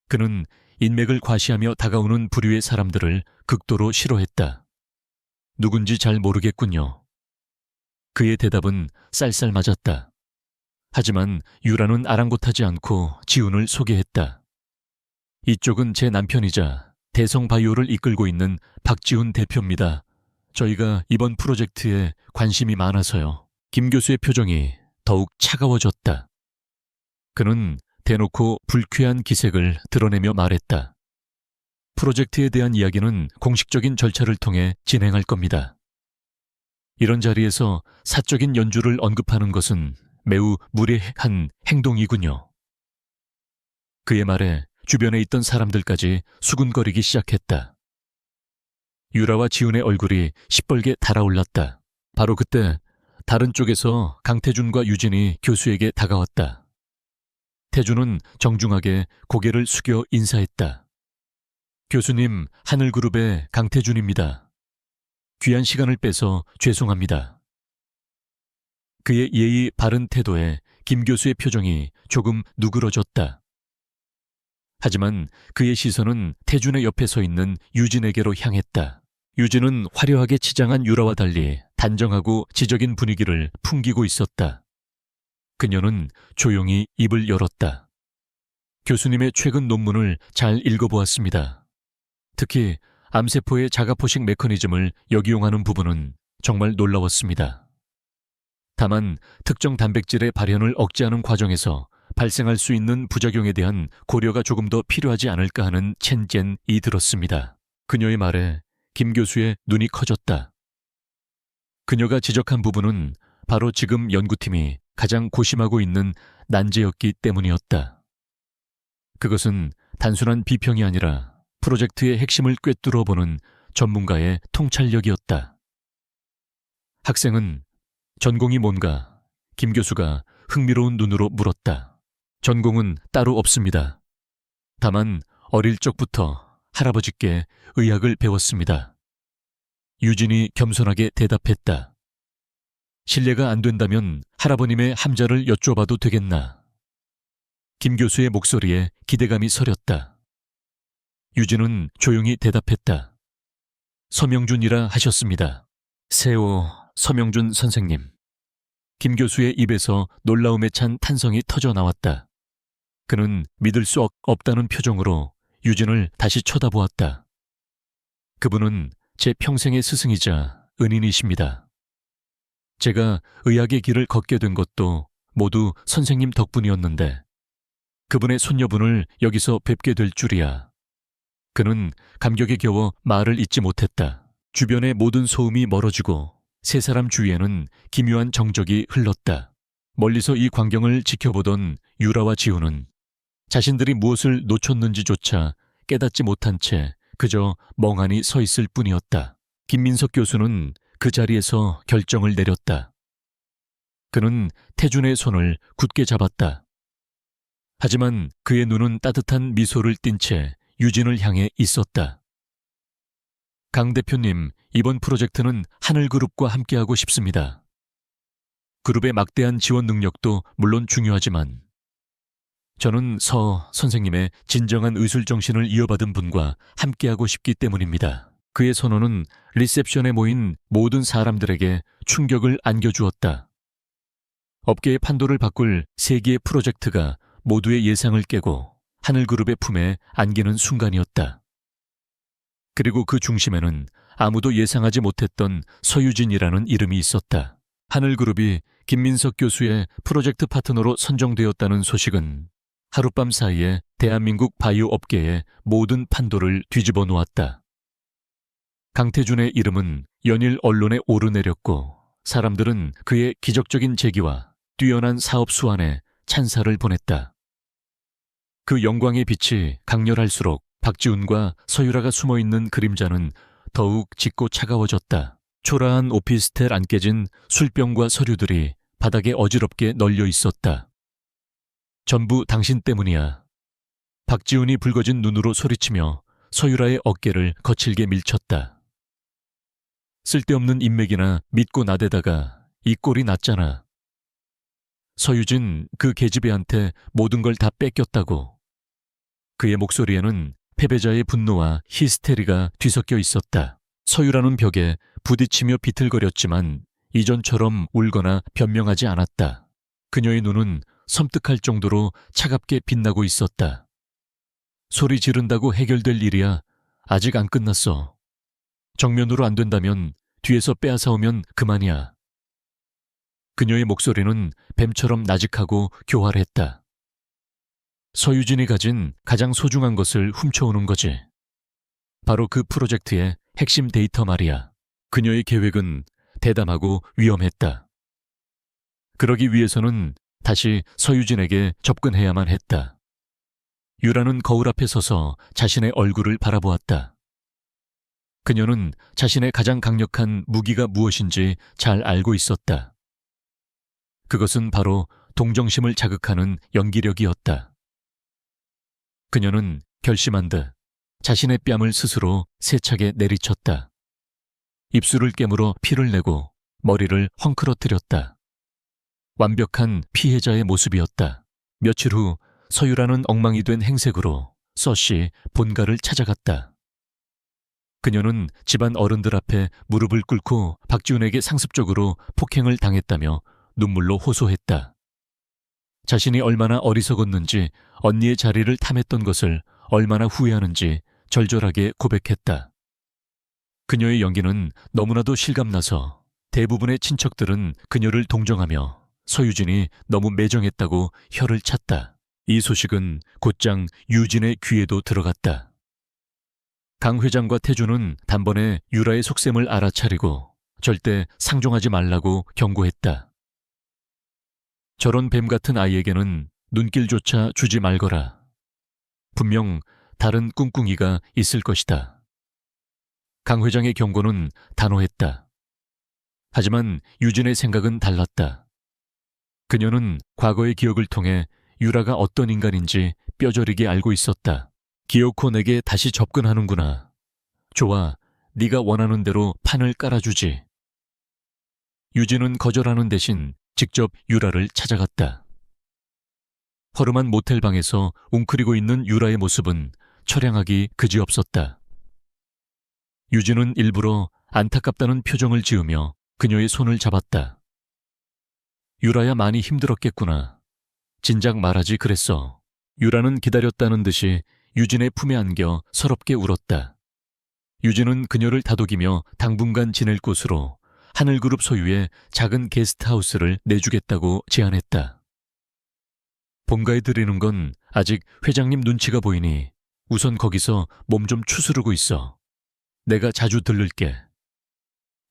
그는 인맥을 과시하며 다가오는 부류의 사람들을 극도로 싫어했다. 누군지 잘 모르겠군요. 그의 대답은 쌀쌀맞았다. 하지만 유라는 아랑곳하지 않고 지훈을 소개했다. 이쪽은 제 남편이자 대성바이오를 이끌고 있는 박지훈 대표입니다. 저희가 이번 프로젝트에 관심이 많아서요. 김 교수의 표정이 더욱 차가워졌다. 그는 대놓고 불쾌한 기색을 드러내며 말했다. 프로젝트에 대한 이야기는 공식적인 절차를 통해 진행할 겁니다. 이런 자리에서 사적인 연주를 언급하는 것은 매우 무례한 행동이군요. 그의 말에 주변에 있던 사람들까지 수군거리기 시작했다. 유라와 지훈의 얼굴이 시뻘게 달아올랐다. 바로 그때 다른 쪽에서 강태준과 유진이 교수에게 다가왔다. 태준은 정중하게 고개를 숙여 인사했다. 교수님, 하늘그룹의 강태준입니다. 귀한 시간을 빼서 죄송합니다. 그의 예의 바른 태도에 김 교수의 표정이 조금 누그러졌다. 하지만 그의 시선은 태준의 옆에 서 있는 유진에게로 향했다. 유진은 화려하게 치장한 유라와 달리 단정하고 지적인 분위기를 풍기고 있었다. 그녀는 조용히 입을 열었다. 교수님의 최근 논문을 잘 읽어보았습니다. 특히 암세포의 자가포식 메커니즘을 역이용하는 부분은 정말 놀라웠습니다. 다만 특정 단백질의 발현을 억제하는 과정에서 발생할 수 있는 부작용에 대한 고려가 조금 더 필요하지 않을까 하는 첸젠이 들었습니다. 그녀의 말에 김 교수의 눈이 커졌다. 그녀가 지적한 부분은 바로 지금 연구팀이 가장 고심하고 있는 난제였기 때문이었다. 그것은 단순한 비평이 아니라 프로젝트의 핵심을 꿰뚫어보는 전문가의 통찰력이었다. 학생은 전공이 뭔가 김 교수가 흥미로운 눈으로 물었다. 전공은 따로 없습니다. 다만 어릴 적부터 할아버지께 의학을 배웠습니다. 유진이 겸손하게 대답했다. 실례가 안 된다면 할아버님의 함자를 여쭤봐도 되겠나? 김 교수의 목소리에 기대감이 서렸다. 유진은 조용히 대답했다. 서명준이라 하셨습니다. 세호 서명준 선생님. 김 교수의 입에서 놀라움에 찬 탄성이 터져 나왔다. 그는 믿을 수 없다는 표정으로 유진을 다시 쳐다보았다. 그분은 제 평생의 스승이자 은인이십니다. 제가 의학의 길을 걷게 된 것도 모두 선생님 덕분이었는데 그분의 손녀분을 여기서 뵙게 될 줄이야. 그는 감격에 겨워 말을 잇지 못했다. 주변의 모든 소음이 멀어지고 세 사람 주위에는 기묘한 정적이 흘렀다. 멀리서 이 광경을 지켜보던 유라와 지우는 자신들이 무엇을 놓쳤는지조차 깨닫지 못한 채 그저 멍하니 서 있을 뿐이었다. 김민석 교수는 그 자리에서 결정을 내렸다. 그는 태준의 손을 굳게 잡았다. 하지만 그의 눈은 따뜻한 미소를 띤 채 유진을 향해 있었다. 강 대표님, 이번 프로젝트는 하늘그룹과 함께하고 싶습니다. 그룹의 막대한 지원 능력도 물론 중요하지만 저는 서 선생님의 진정한 의술정신을 이어받은 분과 함께하고 싶기 때문입니다. 그의 선언은 리셉션에 모인 모든 사람들에게 충격을 안겨주었다. 업계의 판도를 바꿀 세기의 프로젝트가 모두의 예상을 깨고 하늘그룹의 품에 안기는 순간이었다. 그리고 그 중심에는 아무도 예상하지 못했던 서유진이라는 이름이 있었다. 하늘그룹이 김민석 교수의 프로젝트 파트너로 선정되었다는 소식은 하룻밤 사이에 대한민국 바이오 업계의 모든 판도를 뒤집어 놓았다. 강태준의 이름은 연일 언론에 오르내렸고 사람들은 그의 기적적인 재기와 뛰어난 사업 수완에 찬사를 보냈다. 그 영광의 빛이 강렬할수록 박지훈과 서유라가 숨어있는 그림자는 더욱 짙고 차가워졌다. 초라한 오피스텔 안 깨진 술병과 서류들이 바닥에 어지럽게 널려 있었다. 전부 당신 때문이야. 박지훈이 붉어진 눈으로 소리치며 서유라의 어깨를 거칠게 밀쳤다. 쓸데없는 인맥이나 믿고 나대다가 이 꼴이 났잖아. 서유진 그 계집애한테 모든 걸 다 뺏겼다고. 그의 목소리에는 패배자의 분노와 히스테리가 뒤섞여 있었다. 서유라는 벽에 부딪히며 비틀거렸지만 이전처럼 울거나 변명하지 않았다. 그녀의 눈은 섬뜩할 정도로 차갑게 빛나고 있었다. 소리 지른다고 해결될 일이야. 아직 안 끝났어. 정면으로 안 된다면 뒤에서 빼앗아오면 그만이야. 그녀의 목소리는 뱀처럼 나직하고 교활했다. 서유진이 가진 가장 소중한 것을 훔쳐오는 거지. 바로 그 프로젝트의 핵심 데이터 말이야. 그녀의 계획은 대담하고 위험했다. 그러기 위해서는 다시 서유진에게 접근해야만 했다. 유라는 거울 앞에 서서 자신의 얼굴을 바라보았다. 그녀는 자신의 가장 강력한 무기가 무엇인지 잘 알고 있었다. 그것은 바로 동정심을 자극하는 연기력이었다. 그녀는 결심한 듯 자신의 뺨을 스스로 세차게 내리쳤다. 입술을 깨물어 피를 내고 머리를 헝클어뜨렸다. 완벽한 피해자의 모습이었다. 며칠 후 서유라는 엉망이 된 행색으로 서씨 본가를 찾아갔다. 그녀는 집안 어른들 앞에 무릎을 꿇고 박지훈에게 상습적으로 폭행을 당했다며 눈물로 호소했다. 자신이 얼마나 어리석었는지, 언니의 자리를 탐했던 것을 얼마나 후회하는지 절절하게 고백했다. 그녀의 연기는 너무나도 실감나서 대부분의 친척들은 그녀를 동정하며 서유진이 너무 매정했다고 혀를 찼다. 이 소식은 곧장 유진의 귀에도 들어갔다. 강 회장과 태준은 단번에 유라의 속셈을 알아차리고 절대 상종하지 말라고 경고했다. 저런 뱀 같은 아이에게는 눈길조차 주지 말거라. 분명 다른 꿍꿍이가 있을 것이다. 강 회장의 경고는 단호했다. 하지만 유진의 생각은 달랐다. 그녀는 과거의 기억을 통해 유라가 어떤 인간인지 뼈저리게 알고 있었다. 기어코 내게 다시 접근하는구나. 좋아, 네가 원하는 대로 판을 깔아주지. 유진은 거절하는 대신 직접 유라를 찾아갔다. 허름한 모텔방에서 웅크리고 있는 유라의 모습은 처량하기 그지없었다. 유진은 일부러 안타깝다는 표정을 지으며 그녀의 손을 잡았다. 유라야 많이 힘들었겠구나. 진작 말하지 그랬어. 유라는 기다렸다는 듯이 유진의 품에 안겨 서럽게 울었다. 유진은 그녀를 다독이며 당분간 지낼 곳으로 하늘그룹 소유의 작은 게스트하우스를 내주겠다고 제안했다. 본가에 들이는 건 아직 회장님 눈치가 보이니 우선 거기서 몸 좀 추스르고 있어. 내가 자주 들를게.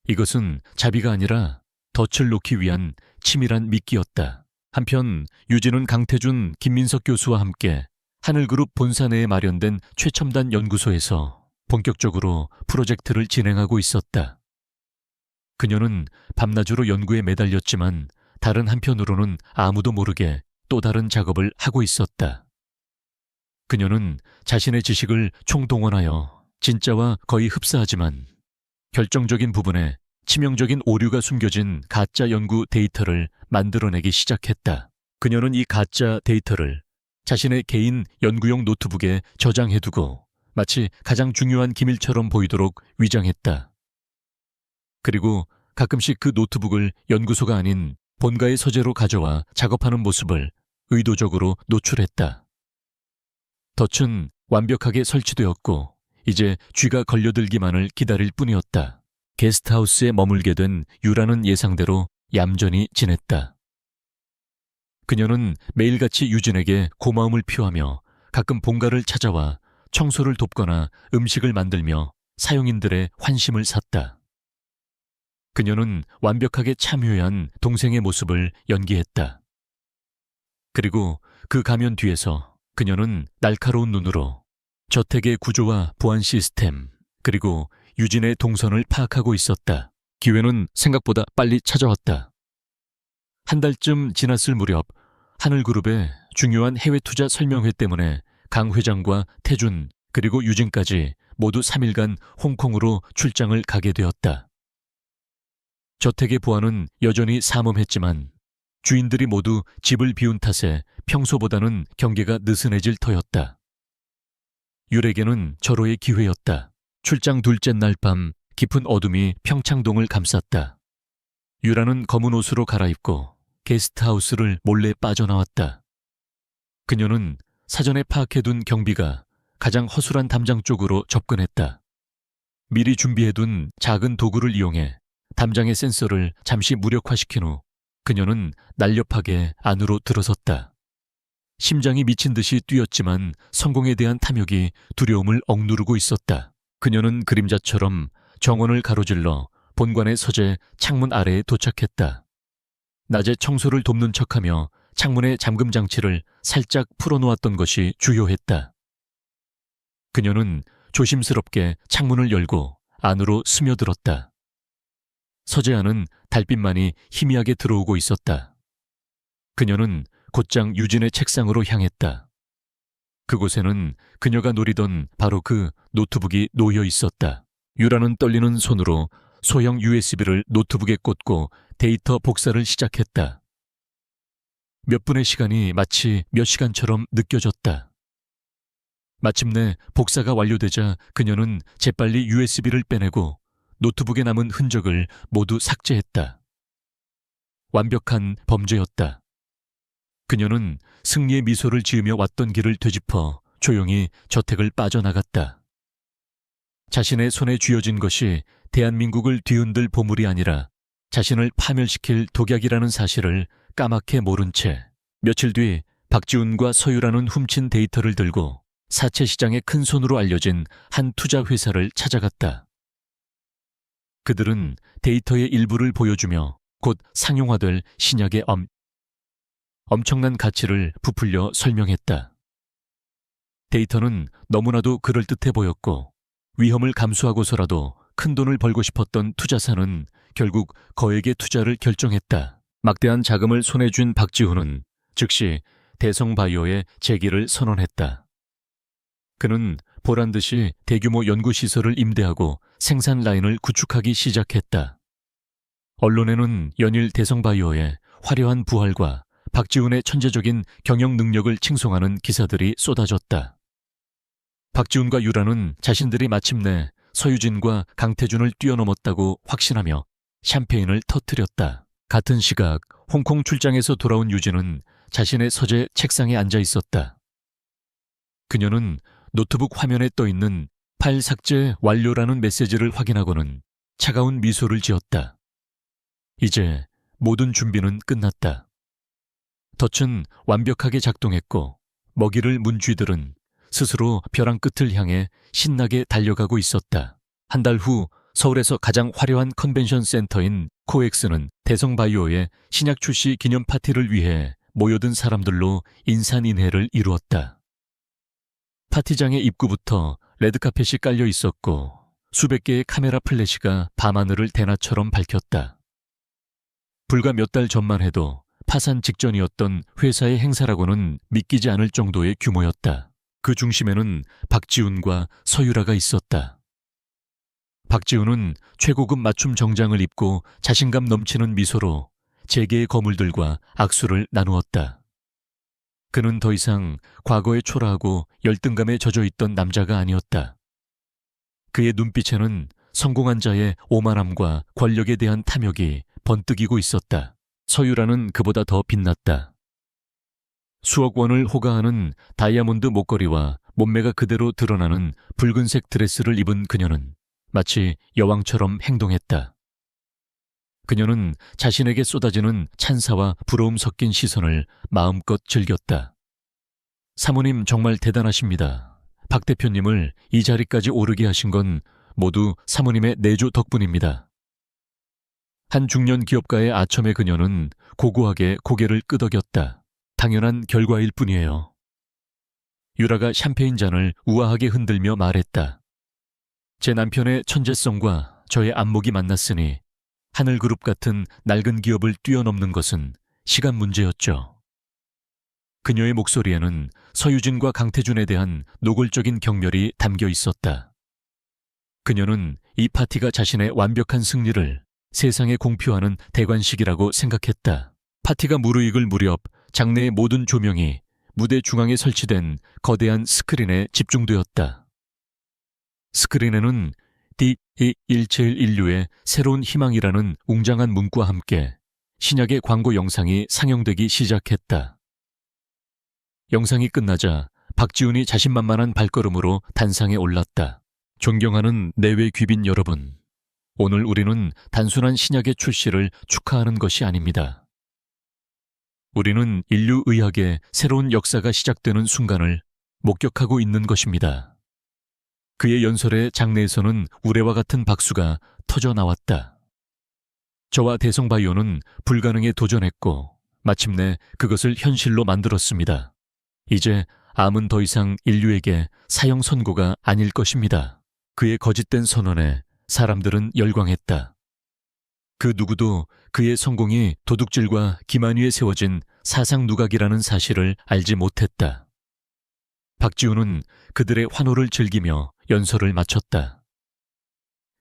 이것은 자비가 아니라 덫을 놓기 위한 치밀한 미끼였다. 한편 유진은 강태준, 김민석 교수와 함께 하늘그룹 본사 내에 마련된 최첨단 연구소에서 본격적으로 프로젝트를 진행하고 있었다. 그녀는 밤낮으로 연구에 매달렸지만 다른 한편으로는 아무도 모르게 또 다른 작업을 하고 있었다. 그녀는 자신의 지식을 총동원하여 진짜와 거의 흡사하지만 결정적인 부분에 치명적인 오류가 숨겨진 가짜 연구 데이터를 만들어내기 시작했다. 그녀는 이 가짜 데이터를 자신의 개인 연구용 노트북에 저장해두고 마치 가장 중요한 기밀처럼 보이도록 위장했다. 그리고 가끔씩 그 노트북을 연구소가 아닌 본가의 서재로 가져와 작업하는 모습을 의도적으로 노출했다. 덫은 완벽하게 설치되었고 이제 쥐가 걸려들기만을 기다릴 뿐이었다. 게스트하우스에 머물게 된 유라는 예상대로 얌전히 지냈다. 그녀는 매일같이 유진에게 고마움을 표하며 가끔 본가를 찾아와 청소를 돕거나 음식을 만들며 사용인들의 환심을 샀다. 그녀는 완벽하게 참여한 동생의 모습을 연기했다. 그리고 그 가면 뒤에서 그녀는 날카로운 눈으로 저택의 구조와 보안 시스템, 그리고 유진의 동선을 파악하고 있었다. 기회는 생각보다 빨리 찾아왔다. 한 달쯤 지났을 무렵 하늘그룹의 중요한 해외 투자 설명회 때문에 강 회장과 태준 그리고 유진까지 모두 3일간 홍콩으로 출장을 가게 되었다. 저택의 보안은 여전히 삼엄했지만 주인들이 모두 집을 비운 탓에 평소보다는 경계가 느슨해질 터였다. 유에게는 절호의 기회였다. 출장 둘째 날 밤 깊은 어둠이 평창동을 감쌌다. 유라는 검은 옷으로 갈아입고 게스트하우스를 몰래 빠져나왔다. 그녀는 사전에 파악해둔 경비가 가장 허술한 담장 쪽으로 접근했다. 미리 준비해둔 작은 도구를 이용해 담장의 센서를 잠시 무력화시킨 후 그녀는 날렵하게 안으로 들어섰다. 심장이 미친 듯이 뛰었지만 성공에 대한 탐욕이 두려움을 억누르고 있었다. 그녀는 그림자처럼 정원을 가로질러 본관의 서재 창문 아래에 도착했다. 낮에 청소를 돕는 척하며 창문의 잠금 장치를 살짝 풀어놓았던 것이 주요했다. 그녀는 조심스럽게 창문을 열고 안으로 스며들었다. 서재 안은 달빛만이 희미하게 들어오고 있었다. 그녀는 곧장 유진의 책상으로 향했다. 그곳에는 그녀가 노리던 바로 그 노트북이 놓여 있었다. 유라는 떨리는 손으로 소형 USB를 노트북에 꽂고 데이터 복사를 시작했다. 몇 분의 시간이 마치 몇 시간처럼 느껴졌다. 마침내 복사가 완료되자 그녀는 재빨리 USB를 빼내고 노트북에 남은 흔적을 모두 삭제했다. 완벽한 범죄였다. 그녀는 승리의 미소를 지으며 왔던 길을 되짚어 조용히 저택을 빠져나갔다. 자신의 손에 쥐어진 것이 대한민국을 뒤흔들 보물이 아니라 자신을 파멸시킬 독약이라는 사실을 까맣게 모른 채 며칠 뒤 박지훈과 서유라는 훔친 데이터를 들고 사채 시장에 큰 손으로 알려진 한 투자 회사를 찾아갔다. 그들은 데이터의 일부를 보여주며 곧 상용화될 신약의 엄청난 가치를 부풀려 설명했다. 데이터는 너무나도 그럴듯해 보였고 위험을 감수하고서라도 큰돈을 벌고 싶었던 투자사는 결국 거액의 투자를 결정했다. 막대한 자금을 손에 쥔 박지훈은 즉시 대성바이오에 재기를 선언했다. 그는 보란듯이 대규모 연구시설을 임대하고 생산 라인을 구축하기 시작했다. 언론에는 연일 대성바이오의 화려한 부활과 박지훈의 천재적인 경영 능력을 칭송하는 기사들이 쏟아졌다. 박지훈과 유라는 자신들이 마침내 서유진과 강태준을 뛰어넘었다고 확신하며 샴페인을 터뜨렸다. 같은 시각 홍콩 출장에서 돌아온 유진은 자신의 서재 책상에 앉아 있었다. 그녀는 노트북 화면에 떠있는 파일 삭제 완료라는 메시지를 확인하고는 차가운 미소를 지었다. 이제 모든 준비는 끝났다. 덫은 완벽하게 작동했고 먹이를 문 쥐들은 스스로 벼랑 끝을 향해 신나게 달려가고 있었다. 한 달 후 서울에서 가장 화려한 컨벤션 센터인 코엑스는 대성바이오의 신약 출시 기념 파티를 위해 모여든 사람들로 인산인해를 이루었다. 파티장의 입구부터 레드카펫이 깔려 있었고 수백 개의 카메라 플래시가 밤하늘을 대낮처럼 밝혔다. 불과 몇 달 전만 해도 파산 직전이었던 회사의 행사라고는 믿기지 않을 정도의 규모였다. 그 중심에는 박지훈과 서유라가 있었다. 박지훈은 최고급 맞춤 정장을 입고 자신감 넘치는 미소로 재계의 거물들과 악수를 나누었다. 그는 더 이상 과거에 초라하고 열등감에 젖어 있던 남자가 아니었다. 그의 눈빛에는 성공한 자의 오만함과 권력에 대한 탐욕이 번뜩이고 있었다. 서유라는 그보다 더 빛났다. 수억 원을 호가하는 다이아몬드 목걸이와 몸매가 그대로 드러나는 붉은색 드레스를 입은 그녀는 마치 여왕처럼 행동했다. 그녀는 자신에게 쏟아지는 찬사와 부러움 섞인 시선을 마음껏 즐겼다. 사모님 정말 대단하십니다. 박 대표님을 이 자리까지 오르게 하신 건 모두 사모님의 내조 덕분입니다. 한 중년 기업가의 아첨에 그녀는 고고하게 고개를 끄덕였다. 당연한 결과일 뿐이에요. 유라가 샴페인 잔을 우아하게 흔들며 말했다. 제 남편의 천재성과 저의 안목이 만났으니 하늘그룹 같은 낡은 기업을 뛰어넘는 것은 시간 문제였죠. 그녀의 목소리에는 서유진과 강태준에 대한 노골적인 경멸이 담겨 있었다. 그녀는 이 파티가 자신의 완벽한 승리를 세상에 공표하는 대관식이라고 생각했다. 파티가 무르익을 무렵 장내의 모든 조명이 무대 중앙에 설치된 거대한 스크린에 집중되었다. 스크린에는 D171인류의 새로운 희망이라는 웅장한 문구와 함께 신약의 광고 영상이 상영되기 시작했다. 영상이 끝나자 박지훈이 자신만만한 발걸음으로 단상에 올랐다. 존경하는 내외 귀빈 여러분, 오늘 우리는 단순한 신약의 출시를 축하하는 것이 아닙니다. 우리는 인류의학의 새로운 역사가 시작되는 순간을 목격하고 있는 것입니다. 그의 연설의 장내에서는 우레와 같은 박수가 터져 나왔다. 저와 대성바이오는 불가능에 도전했고 마침내 그것을 현실로 만들었습니다. 이제 암은 더 이상 인류에게 사형 선고가 아닐 것입니다. 그의 거짓된 선언에 사람들은 열광했다. 그 누구도 그의 성공이 도둑질과 기만 위에 세워진 사상 누각이라는 사실을 알지 못했다. 박지훈은 그들의 환호를 즐기며 연설을 마쳤다.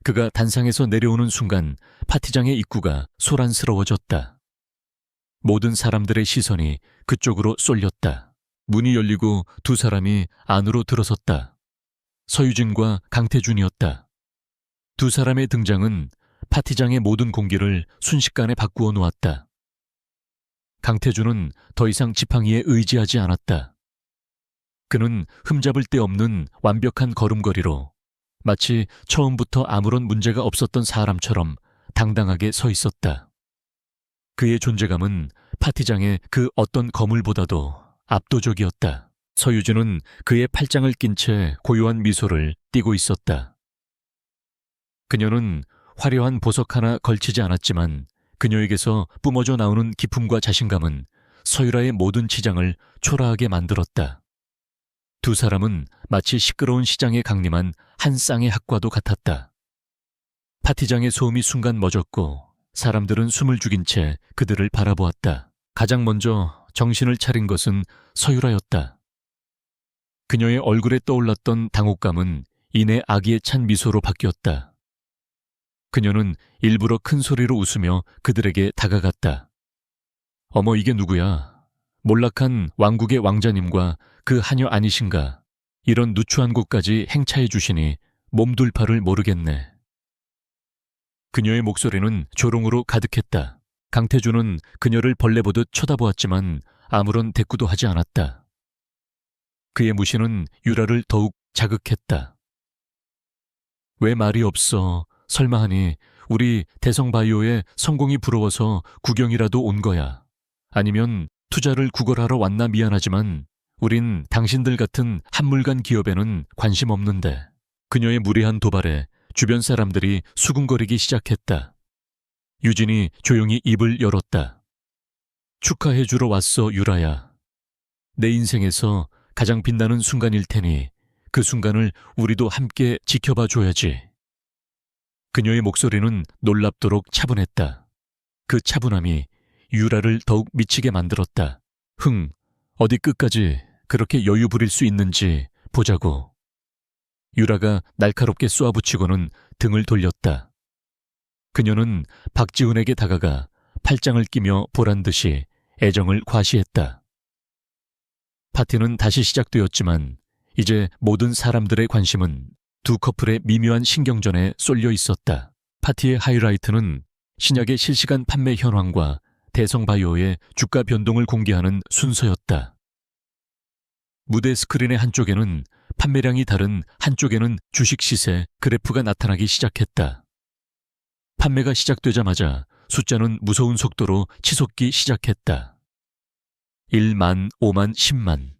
그가 단상에서 내려오는 순간 파티장의 입구가 소란스러워졌다. 모든 사람들의 시선이 그쪽으로 쏠렸다. 문이 열리고 두 사람이 안으로 들어섰다. 서유진과 강태준이었다. 두 사람의 등장은 파티장의 모든 공기를 순식간에 바꾸어 놓았다. 강태준은 더 이상 지팡이에 의지하지 않았다. 그는 흠잡을 데 없는 완벽한 걸음걸이로 마치 처음부터 아무런 문제가 없었던 사람처럼 당당하게 서 있었다. 그의 존재감은 파티장의 그 어떤 거물보다도 압도적이었다. 서유진은 그의 팔짱을 낀 채 고요한 미소를 띠고 있었다. 그녀는 화려한 보석 하나 걸치지 않았지만 그녀에게서 뿜어져 나오는 기품과 자신감은 서유라의 모든 치장을 초라하게 만들었다. 두 사람은 마치 시끄러운 시장에 강림한 한 쌍의 학과도 같았다. 파티장의 소음이 순간 멎었고 사람들은 숨을 죽인 채 그들을 바라보았다. 가장 먼저 정신을 차린 것은 서유라였다. 그녀의 얼굴에 떠올랐던 당혹감은 이내 악의에 찬 미소로 바뀌었다. 그녀는 일부러 큰 소리로 웃으며 그들에게 다가갔다. 어머, 이게 누구야? 몰락한 왕국의 왕자님과 그 하녀 아니신가? 이런 누추한 곳까지 행차해 주시니 몸둘 바를 모르겠네. 그녀의 목소리는 조롱으로 가득했다. 강태준은 그녀를 벌레 보듯 쳐다보았지만 아무런 대꾸도 하지 않았다. 그의 무시는 유라를 더욱 자극했다. 왜 말이 없어? 설마 하니 우리 대성바이오의 성공이 부러워서 구경이라도 온 거야? 아니면 투자를 구걸하러 왔나? 미안하지만 우린 당신들 같은 한물간 기업에는 관심 없는데. 그녀의 무례한 도발에 주변 사람들이 수군거리기 시작했다. 유진이 조용히 입을 열었다. 축하해주러 왔어, 유라야. 내 인생에서 가장 빛나는 순간일 테니 그 순간을 우리도 함께 지켜봐 줘야지. 그녀의 목소리는 놀랍도록 차분했다. 그 차분함이 유라를 더욱 미치게 만들었다. 어디 끝까지 그렇게 여유 부릴 수 있는지 보자고. 유라가 날카롭게 쏘아붙이고는 등을 돌렸다. 그녀는 박지훈에게 다가가 팔짱을 끼며 보란듯이 애정을 과시했다. 파티는 다시 시작되었지만 이제 모든 사람들의 관심은 두 커플의 미묘한 신경전에 쏠려 있었다. 파티의 하이라이트는 신약의 실시간 판매 현황과 대성바이오의 주가 변동을 공개하는 순서였다. 무대 스크린의 한쪽에는 판매량이 다른 한쪽에는 주식 시세 그래프가 나타나기 시작했다. 판매가 시작되자마자 숫자는 무서운 속도로 치솟기 시작했다. 1만, 5만, 10만.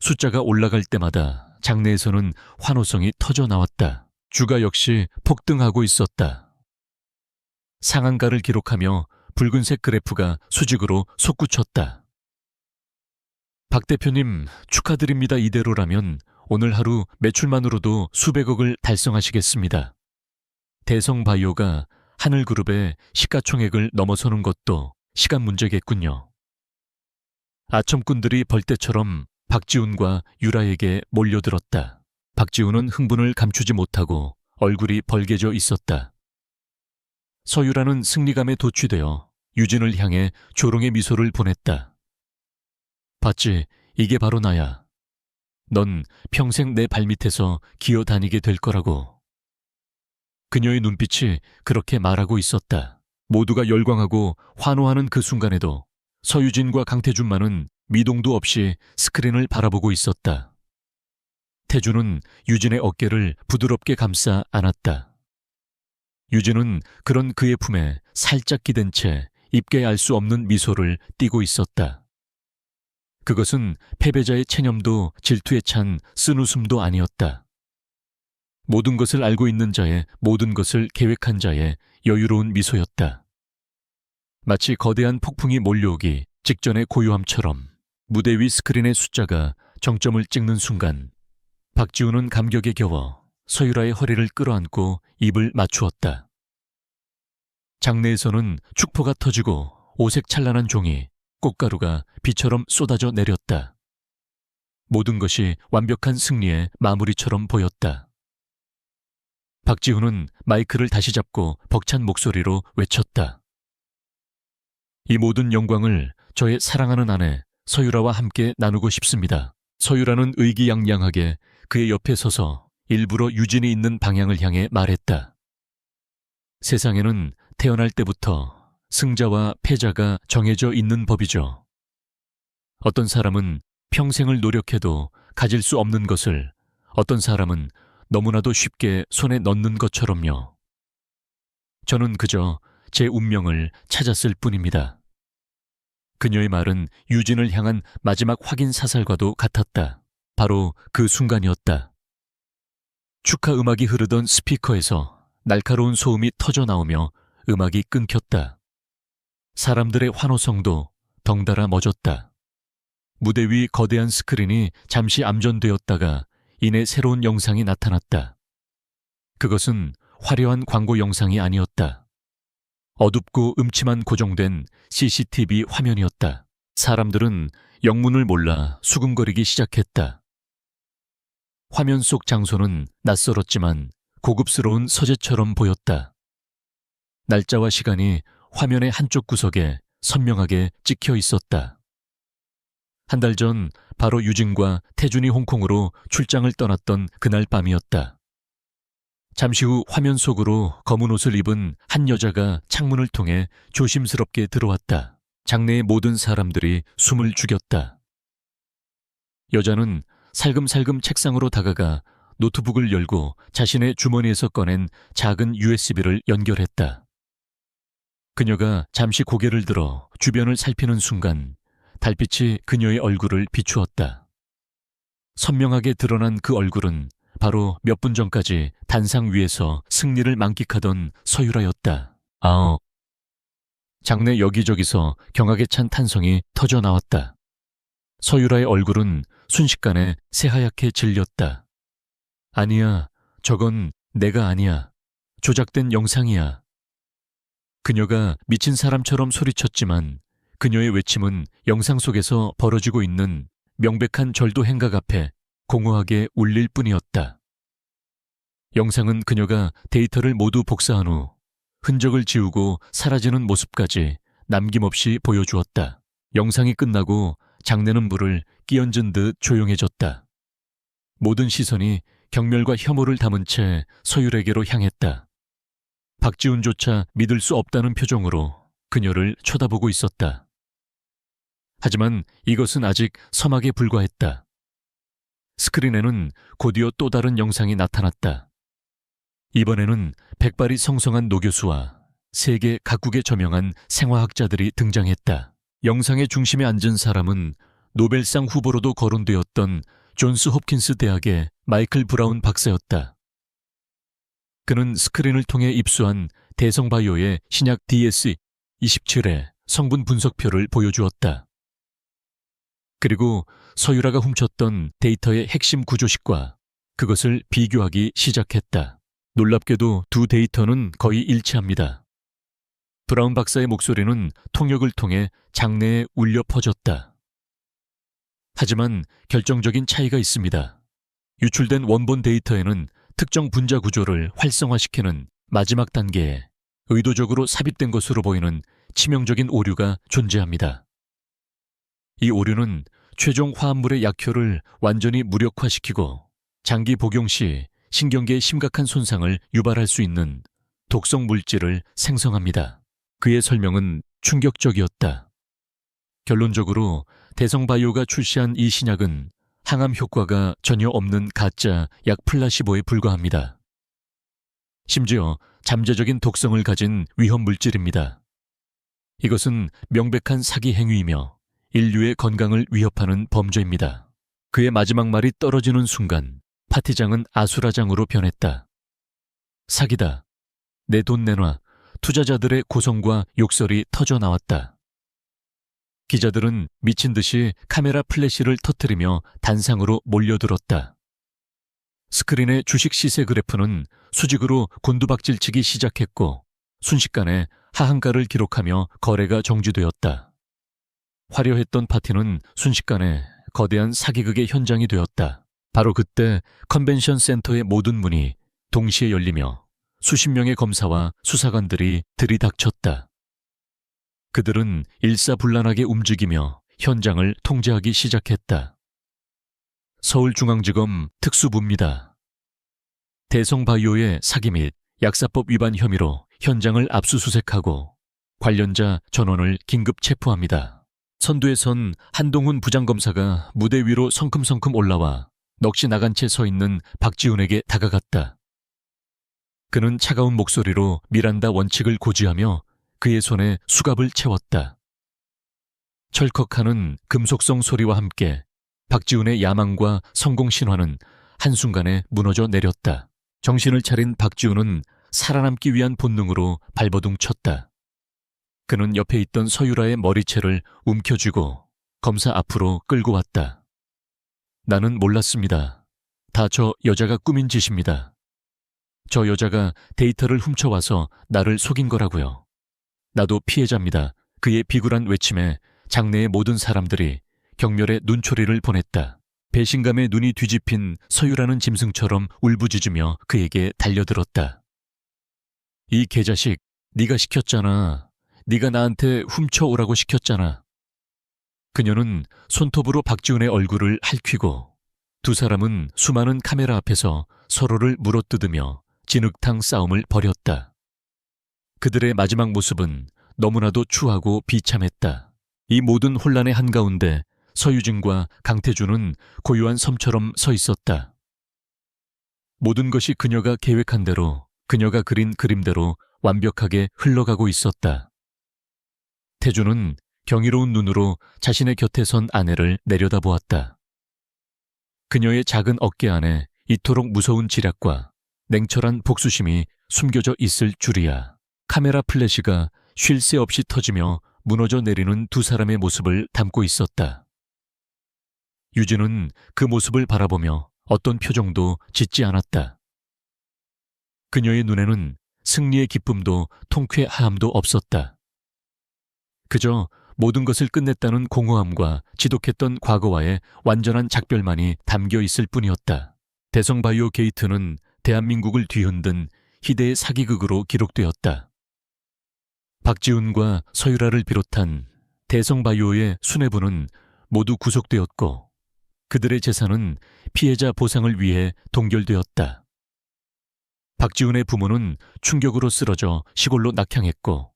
숫자가 올라갈 때마다 장내에서는 환호성이 터져 나왔다. 주가 역시 폭등하고 있었다. 상한가를 기록하며 붉은색 그래프가 수직으로 솟구쳤다. 박 대표님, 축하드립니다. 이대로라면 오늘 하루 매출만으로도 수백억을 달성하시겠습니다. 대성바이오가 하늘그룹의 시가총액을 넘어서는 것도 시간 문제겠군요. 아첨꾼들이 벌떼처럼 박지훈과 유라에게 몰려들었다. 박지훈은 흥분을 감추지 못하고 얼굴이 벌개져 있었다. 서유라는 승리감에 도취되어 유진을 향해 조롱의 미소를 보냈다. 봤지? 이게 바로 나야. 넌 평생 내 발밑에서 기어다니게 될 거라고. 그녀의 눈빛이 그렇게 말하고 있었다. 모두가 열광하고 환호하는 그 순간에도 서유진과 강태준만은 미동도 없이 스크린을 바라보고 있었다. 태준은 유진의 어깨를 부드럽게 감싸 안았다. 유진은 그런 그의 품에 살짝 기댄 채 입게 알 수 없는 미소를 띠고 있었다. 그것은 패배자의 체념도 질투에 찬 쓴웃음도 아니었다. 모든 것을 알고 있는 자의, 모든 것을 계획한 자의 여유로운 미소였다. 마치 거대한 폭풍이 몰려오기 직전의 고요함처럼 무대 위 스크린의 숫자가 정점을 찍는 순간 박지훈은 감격에 겨워 서유라의 허리를 끌어안고 입을 맞추었다. 장내에서는 축포가 터지고 오색 찬란한 종이, 꽃가루가 비처럼 쏟아져 내렸다. 모든 것이 완벽한 승리의 마무리처럼 보였다. 박지훈은 마이크를 다시 잡고 벅찬 목소리로 외쳤다. 이 모든 영광을 저의 사랑하는 아내 서유라와 함께 나누고 싶습니다. 서유라는 의기양양하게 그의 옆에 서서 일부러 유진이 있는 방향을 향해 말했다. 세상에는 태어날 때부터 승자와 패자가 정해져 있는 법이죠. 어떤 사람은 평생을 노력해도 가질 수 없는 것을 어떤 사람은 너무나도 쉽게 손에 넣는 것처럼요. 저는 그저 제 운명을 찾았을 뿐입니다. 그녀의 말은 유진을 향한 마지막 확인 사살과도 같았다. 바로 그 순간이었다. 축하 음악이 흐르던 스피커에서 날카로운 소음이 터져 나오며 음악이 끊겼다. 사람들의 환호성도 덩달아 멎었다. 무대 위 거대한 스크린이 잠시 암전되었다가 이내 새로운 영상이 나타났다. 그것은 화려한 광고 영상이 아니었다. 어둡고 음침한 고정된 CCTV 화면이었다. 사람들은 영문을 몰라 수근거리기 시작했다. 화면 속 장소는 낯설었지만 고급스러운 서재처럼 보였다. 날짜와 시간이 화면의 한쪽 구석에 선명하게 찍혀 있었다. 한 달 전 바로 유진과 태준이 홍콩으로 출장을 떠났던 그날 밤이었다. 잠시 후 화면 속으로 검은 옷을 입은 한 여자가 창문을 통해 조심스럽게 들어왔다. 장내의 모든 사람들이 숨을 죽였다. 여자는 살금살금 책상으로 다가가 노트북을 열고 자신의 주머니에서 꺼낸 작은 USB를 연결했다. 그녀가 잠시 고개를 들어 주변을 살피는 순간 달빛이 그녀의 얼굴을 비추었다. 선명하게 드러난 그 얼굴은 바로 몇 분 전까지 단상 위에서 승리를 만끽하던 서유라였다. 아어. 장내 여기저기서 경악에 찬 탄성이 터져 나왔다. 서유라의 얼굴은 순식간에 새하얗게 질렸다. 아니야, 저건 내가 아니야. 조작된 영상이야. 그녀가 미친 사람처럼 소리쳤지만 그녀의 외침은 영상 속에서 벌어지고 있는 명백한 절도 행각 앞에 공허하게 울릴 뿐이었다. 영상은 그녀가 데이터를 모두 복사한 후 흔적을 지우고 사라지는 모습까지 남김없이 보여주었다. 영상이 끝나고 장내는 불을 끼얹은 듯 조용해졌다. 모든 시선이 경멸과 혐오를 담은 채 서율에게로 향했다. 박지훈조차 믿을 수 없다는 표정으로 그녀를 쳐다보고 있었다. 하지만 이것은 아직 서막에 불과했다. 스크린에는 곧이어 또 다른 영상이 나타났다. 이번에는 백발이 성성한 노교수와 세계 각국에 저명한 생화학자들이 등장했다. 영상의 중심에 앉은 사람은 노벨상 후보로도 거론되었던 존스 홉킨스 대학의 마이클 브라운 박사였다. 그는 스크린을 통해 입수한 대성바이오의 신약 DS27의 성분 분석표를 보여주었다. 그리고 서유라가 훔쳤던 데이터의 핵심 구조식과 그것을 비교하기 시작했다. 놀랍게도 두 데이터는 거의 일치합니다. 브라운 박사의 목소리는 통역을 통해 장내에 울려 퍼졌다. 하지만 결정적인 차이가 있습니다. 유출된 원본 데이터에는 특정 분자 구조를 활성화시키는 마지막 단계에 의도적으로 삽입된 것으로 보이는 치명적인 오류가 존재합니다. 이 오류는 최종 화합물의 약효를 완전히 무력화시키고 장기 복용 시 신경계에 심각한 손상을 유발할 수 있는 독성 물질을 생성합니다. 그의 설명은 충격적이었다. 결론적으로 대성바이오가 출시한 이 신약은 항암 효과가 전혀 없는 가짜 약 플라시보에 불과합니다. 심지어 잠재적인 독성을 가진 위험 물질입니다. 이것은 명백한 사기 행위이며 인류의 건강을 위협하는 범죄입니다. 그의 마지막 말이 떨어지는 순간 파티장은 아수라장으로 변했다. 사기다. 내 돈 내놔. 투자자들의 고성과 욕설이 터져 나왔다. 기자들은 미친 듯이 카메라 플래시를 터뜨리며 단상으로 몰려들었다. 스크린의 주식 시세 그래프는 수직으로 곤두박질치기 시작했고 순식간에 하한가를 기록하며 거래가 정지되었다. 화려했던 파티는 순식간에 거대한 사기극의 현장이 되었다. 바로 그때 컨벤션 센터의 모든 문이 동시에 열리며 수십 명의 검사와 수사관들이 들이닥쳤다. 그들은 일사불란하게 움직이며 현장을 통제하기 시작했다. 서울중앙지검 특수부입니다. 대성바이오의 사기 및 약사법 위반 혐의로 현장을 압수수색하고 관련자 전원을 긴급 체포합니다. 선두에 선 한동훈 부장검사가 무대 위로 성큼성큼 올라와 넋이 나간 채 서 있는 박지훈에게 다가갔다. 그는 차가운 목소리로 미란다 원칙을 고지하며 그의 손에 수갑을 채웠다. 철컥하는 금속성 소리와 함께 박지훈의 야망과 성공 신화는 한순간에 무너져 내렸다. 정신을 차린 박지훈은 살아남기 위한 본능으로 발버둥 쳤다. 그는 옆에 있던 서유라의 머리채를 움켜쥐고 검사 앞으로 끌고 왔다. 나는 몰랐습니다. 다 저 여자가 꾸민 짓입니다. 저 여자가 데이터를 훔쳐와서 나를 속인 거라고요. 나도 피해자입니다. 그의 비굴한 외침에 장내의 모든 사람들이 경멸의 눈초리를 보냈다. 배신감에 눈이 뒤집힌 서유라는 짐승처럼 울부짖으며 그에게 달려들었다. 이 개자식, 네가 시켰잖아. 네가 나한테 훔쳐오라고 시켰잖아. 그녀는 손톱으로 박지훈의 얼굴을 핥히고 두 사람은 수많은 카메라 앞에서 서로를 물어뜯으며 진흙탕 싸움을 벌였다. 그들의 마지막 모습은 너무나도 추하고 비참했다. 이 모든 혼란의 한가운데 서유진과 강태준은 고요한 섬처럼 서 있었다. 모든 것이 그녀가 계획한 대로, 그녀가 그린 그림대로 완벽하게 흘러가고 있었다. 태준은 경이로운 눈으로 자신의 곁에 선 아내를 내려다보았다. 그녀의 작은 어깨 안에 이토록 무서운 지략과 냉철한 복수심이 숨겨져 있을 줄이야. 카메라 플래시가 쉴 새 없이 터지며 무너져 내리는 두 사람의 모습을 담고 있었다. 유진은 그 모습을 바라보며 어떤 표정도 짓지 않았다. 그녀의 눈에는 승리의 기쁨도 통쾌함도 없었다. 그저 모든 것을 끝냈다는 공허함과 지독했던 과거와의 완전한 작별만이 담겨 있을 뿐이었다. 대성바이오 게이트는 대한민국을 뒤흔든 희대의 사기극으로 기록되었다. 박지훈과 서유라를 비롯한 대성바이오의 수뇌부는 모두 구속되었고 그들의 재산은 피해자 보상을 위해 동결되었다. 박지훈의 부모는 충격으로 쓰러져 시골로 낙향했고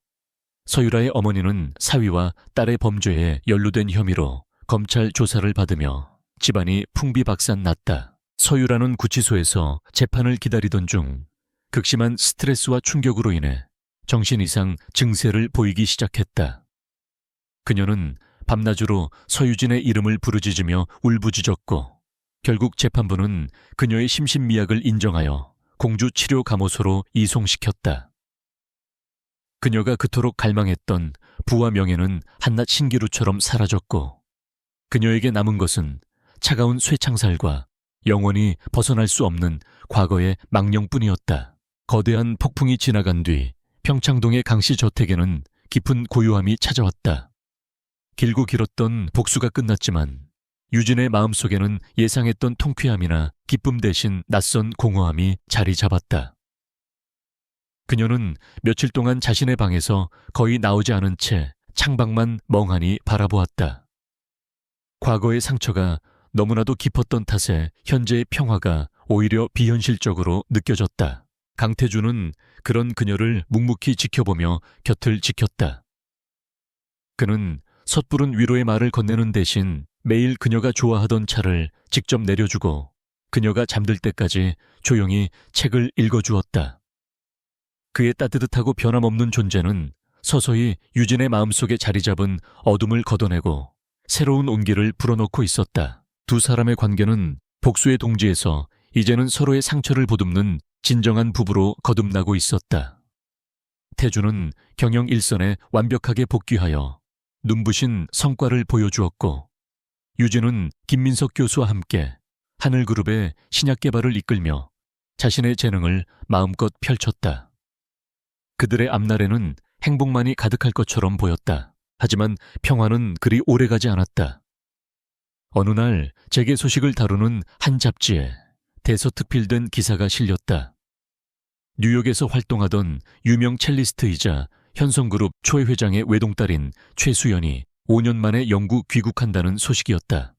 서유라의 어머니는 사위와 딸의 범죄에 연루된 혐의로 검찰 조사를 받으며 집안이 풍비박산났다. 서유라는 구치소에서 재판을 기다리던 중 극심한 스트레스와 충격으로 인해 정신 이상 증세를 보이기 시작했다. 그녀는 밤낮으로 서유진의 이름을 부르짖으며 울부짖었고 결국 재판부는 그녀의 심신미약을 인정하여 공주치료감호소로 이송시켰다. 그녀가 그토록 갈망했던 부와 명예는 한낱 신기루처럼 사라졌고 그녀에게 남은 것은 차가운 쇠창살과 영원히 벗어날 수 없는 과거의 망령뿐이었다. 거대한 폭풍이 지나간 뒤 평창동의 강씨 저택에는 깊은 고요함이 찾아왔다. 길고 길었던 복수가 끝났지만 유진의 마음속에는 예상했던 통쾌함이나 기쁨 대신 낯선 공허함이 자리 잡았다. 그녀는 며칠 동안 자신의 방에서 거의 나오지 않은 채 창밖만 멍하니 바라보았다. 과거의 상처가 너무나도 깊었던 탓에 현재의 평화가 오히려 비현실적으로 느껴졌다. 강태준은 그런 그녀를 묵묵히 지켜보며 곁을 지켰다. 그는 섣부른 위로의 말을 건네는 대신 매일 그녀가 좋아하던 차를 직접 내려주고 그녀가 잠들 때까지 조용히 책을 읽어주었다. 그의 따뜻하고 변함없는 존재는 서서히 유진의 마음속에 자리 잡은 어둠을 걷어내고 새로운 온기를 불어넣고 있었다. 두 사람의 관계는 복수의 동지에서 이제는 서로의 상처를 보듬는 진정한 부부로 거듭나고 있었다. 태주는 경영 일선에 완벽하게 복귀하여 눈부신 성과를 보여주었고 유진은 김민석 교수와 함께 하늘그룹의 신약 개발을 이끌며 자신의 재능을 마음껏 펼쳤다. 그들의 앞날에는 행복만이 가득할 것처럼 보였다. 하지만 평화는 그리 오래가지 않았다. 어느 날 재계 소식을 다루는 한 잡지에 대서특필된 기사가 실렸다. 뉴욕에서 활동하던 유명 첼리스트이자 현성그룹 초회 회장의 외동딸인 최수연이 5년 만에 영구 귀국한다는 소식이었다.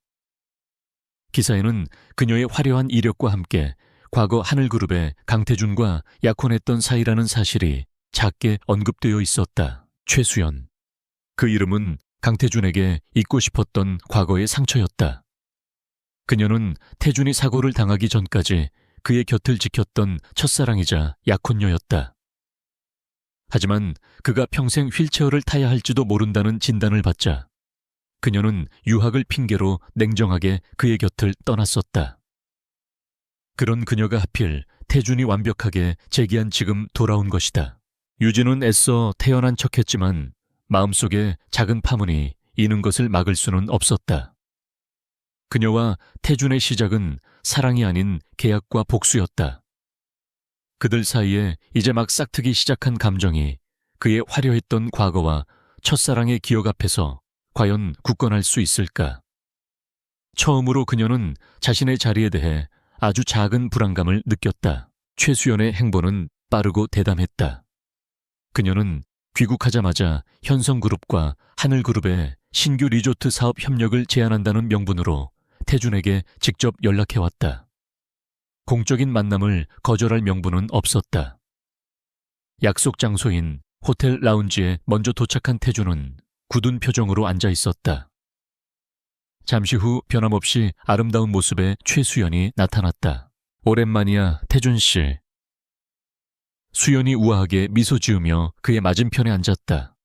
기사에는 그녀의 화려한 이력과 함께 과거 하늘그룹의 강태준과 약혼했던 사이라는 사실이 작게 언급되어 있었다. 최수연. 그 이름은 강태준에게 잊고 싶었던 과거의 상처였다. 그녀는 태준이 사고를 당하기 전까지 그의 곁을 지켰던 첫사랑이자 약혼녀였다. 하지만 그가 평생 휠체어를 타야 할지도 모른다는 진단을 받자 그녀는 유학을 핑계로 냉정하게 그의 곁을 떠났었다. 그런 그녀가 하필 태준이 완벽하게 재기한 지금 돌아온 것이다. 유진은 애써 태어난 척했지만 마음속에 작은 파문이 이는 것을 막을 수는 없었다. 그녀와 태준의 시작은 사랑이 아닌 계약과 복수였다. 그들 사이에 이제 막 싹트기 시작한 감정이 그의 화려했던 과거와 첫사랑의 기억 앞에서 과연 굳건할 수 있을까? 처음으로 그녀는 자신의 자리에 대해 아주 작은 불안감을 느꼈다. 최수연의 행보는 빠르고 대담했다. 그녀는 귀국하자마자 현성그룹과 하늘그룹의 신규 리조트 사업 협력을 제안한다는 명분으로 태준에게 직접 연락해왔다. 공적인 만남을 거절할 명분은 없었다. 약속 장소인 호텔 라운지에 먼저 도착한 태준은 굳은 표정으로 앉아 있었다. 잠시 후 변함없이 아름다운 모습의 최수연이 나타났다. 오랜만이야, 태준 씨. 수연이 우아하게 미소 지으며 그의 맞은편에 앉았다.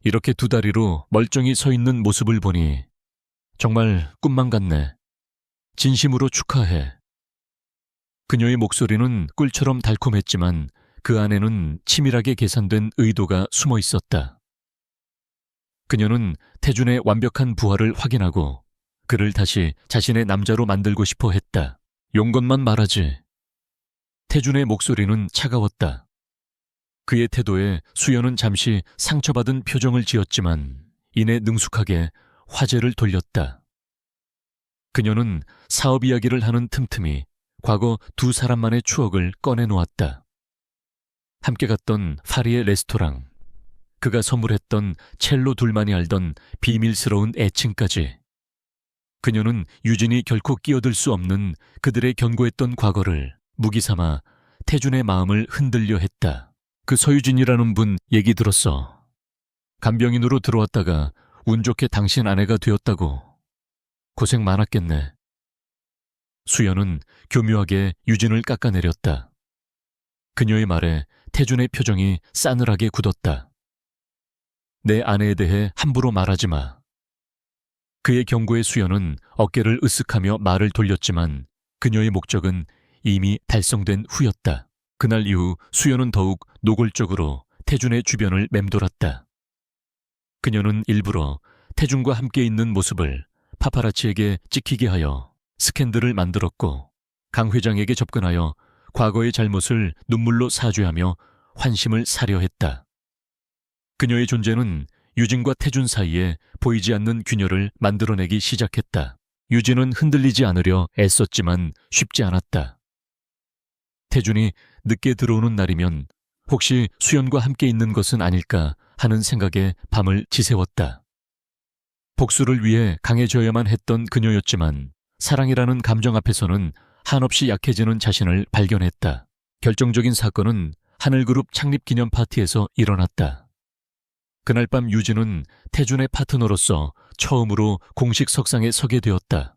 이렇게 두 다리로 멀쩡히 서 있는 모습을 보니 정말 꿈만 같네. 진심으로 축하해. 그녀의 목소리는 꿀처럼 달콤했지만 그 안에는 치밀하게 계산된 의도가 숨어 있었다. 그녀는 태준의 완벽한 부활을 확인하고 그를 다시 자신의 남자로 만들고 싶어 했다. 용건만 말하지. 태준의 목소리는 차가웠다. 그의 태도에 수연은 잠시 상처받은 표정을 지었지만 이내 능숙하게 화제를 돌렸다. 그녀는 사업 이야기를 하는 틈틈이 과거 두 사람만의 추억을 꺼내놓았다. 함께 갔던 파리의 레스토랑, 그가 선물했던 첼로 둘만이 알던 비밀스러운 애칭까지. 그녀는 유진이 결코 끼어들 수 없는 그들의 견고했던 과거를 무기 삼아 태준의 마음을 흔들려 했다. 그 서유진이라는 분 얘기 들었어. 간병인으로 들어왔다가 운 좋게 당신 아내가 되었다고. 고생 많았겠네. 수연은 교묘하게 유진을 깎아내렸다. 그녀의 말에 태준의 표정이 싸늘하게 굳었다. 내 아내에 대해 함부로 말하지 마. 그의 경고에 수연은 어깨를 으쓱하며 말을 돌렸지만 그녀의 목적은 이미 달성된 후였다. 그날 이후 수연은 더욱 노골적으로 태준의 주변을 맴돌았다. 그녀는 일부러 태준과 함께 있는 모습을 파파라치에게 찍히게 하여 스캔들을 만들었고 강 회장에게 접근하여 과거의 잘못을 눈물로 사죄하며 환심을 사려 했다. 그녀의 존재는 유진과 태준 사이에 보이지 않는 균열을 만들어내기 시작했다. 유진은 흔들리지 않으려 애썼지만 쉽지 않았다. 태준이 늦게 들어오는 날이면 혹시 수연과 함께 있는 것은 아닐까 하는 생각에 밤을 지새웠다. 복수를 위해 강해져야만 했던 그녀였지만 사랑이라는 감정 앞에서는 한없이 약해지는 자신을 발견했다. 결정적인 사건은 하늘그룹 창립 기념 파티에서 일어났다. 그날 밤 유진은 태준의 파트너로서 처음으로 공식 석상에 서게 되었다.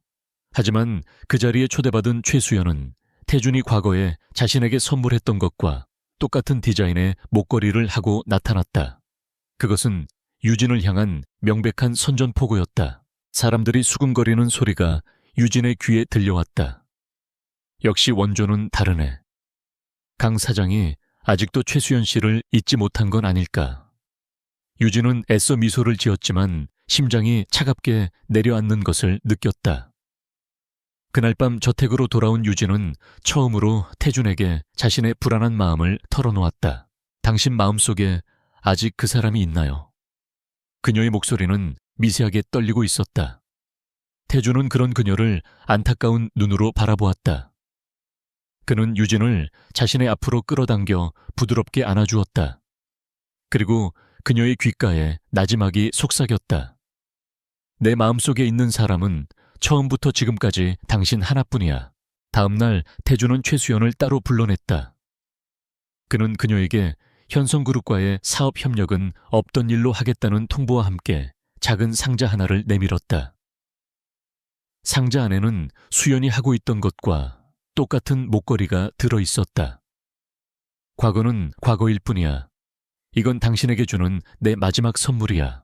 하지만 그 자리에 초대받은 최수연은 태준이 과거에 자신에게 선물했던 것과 똑같은 디자인의 목걸이를 하고 나타났다. 그것은 유진을 향한 명백한 선전포고였다. 사람들이 수군거리는 소리가 유진의 귀에 들려왔다. 역시 원조는 다르네. 강 사장이 아직도 최수연 씨를 잊지 못한 건 아닐까. 유진은 애써 미소를 지었지만 심장이 차갑게 내려앉는 것을 느꼈다. 그날 밤 저택으로 돌아온 유진은 처음으로 태준에게 자신의 불안한 마음을 털어놓았다. 당신 마음속에 아직 그 사람이 있나요? 그녀의 목소리는 미세하게 떨리고 있었다. 태준은 그런 그녀를 안타까운 눈으로 바라보았다. 그는 유진을 자신의 앞으로 끌어당겨 부드럽게 안아주었다. 그리고 그녀의 귓가에 나지막이 속삭였다. 내 마음속에 있는 사람은 처음부터 지금까지 당신 하나뿐이야. 다음 날 태준은 최수연을 따로 불러냈다. 그는 그녀에게 현성그룹과의 사업 협력은 없던 일로 하겠다는 통보와 함께 작은 상자 하나를 내밀었다. 상자 안에는 수연이 하고 있던 것과 똑같은 목걸이가 들어있었다. 과거는 과거일 뿐이야. 이건 당신에게 주는 내 마지막 선물이야.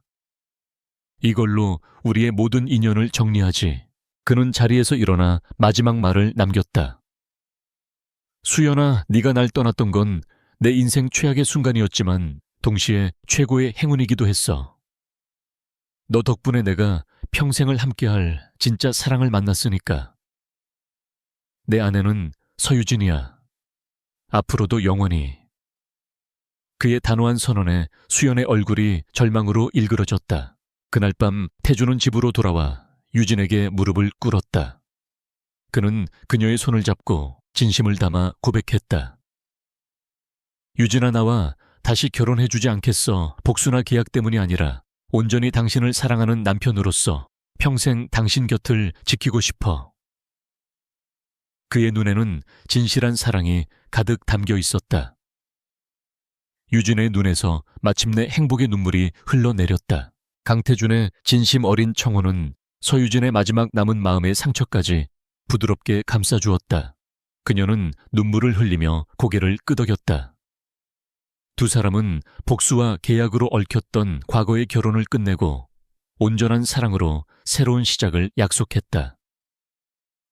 이걸로 우리의 모든 인연을 정리하지. 그는 자리에서 일어나 마지막 말을 남겼다. 수연아, 네가 날 떠났던 건 내 인생 최악의 순간이었지만 동시에 최고의 행운이기도 했어. 너 덕분에 내가 평생을 함께할 진짜 사랑을 만났으니까. 내 아내는 서유진이야. 앞으로도 영원히. 그의 단호한 선언에 수연의 얼굴이 절망으로 일그러졌다. 그날 밤 태준은 집으로 돌아와 유진에게 무릎을 꿇었다. 그는 그녀의 손을 잡고 진심을 담아 고백했다. 유진아, 나와 다시 결혼해주지 않겠어. 복수나 계약 때문이 아니라 온전히 당신을 사랑하는 남편으로서 평생 당신 곁을 지키고 싶어. 그의 눈에는 진실한 사랑이 가득 담겨 있었다. 유진의 눈에서 마침내 행복의 눈물이 흘러내렸다. 강태준의 진심 어린 청혼은 서유진의 마지막 남은 마음의 상처까지 부드럽게 감싸주었다. 그녀는 눈물을 흘리며 고개를 끄덕였다. 두 사람은 복수와 계약으로 얽혔던 과거의 결혼을 끝내고 온전한 사랑으로 새로운 시작을 약속했다.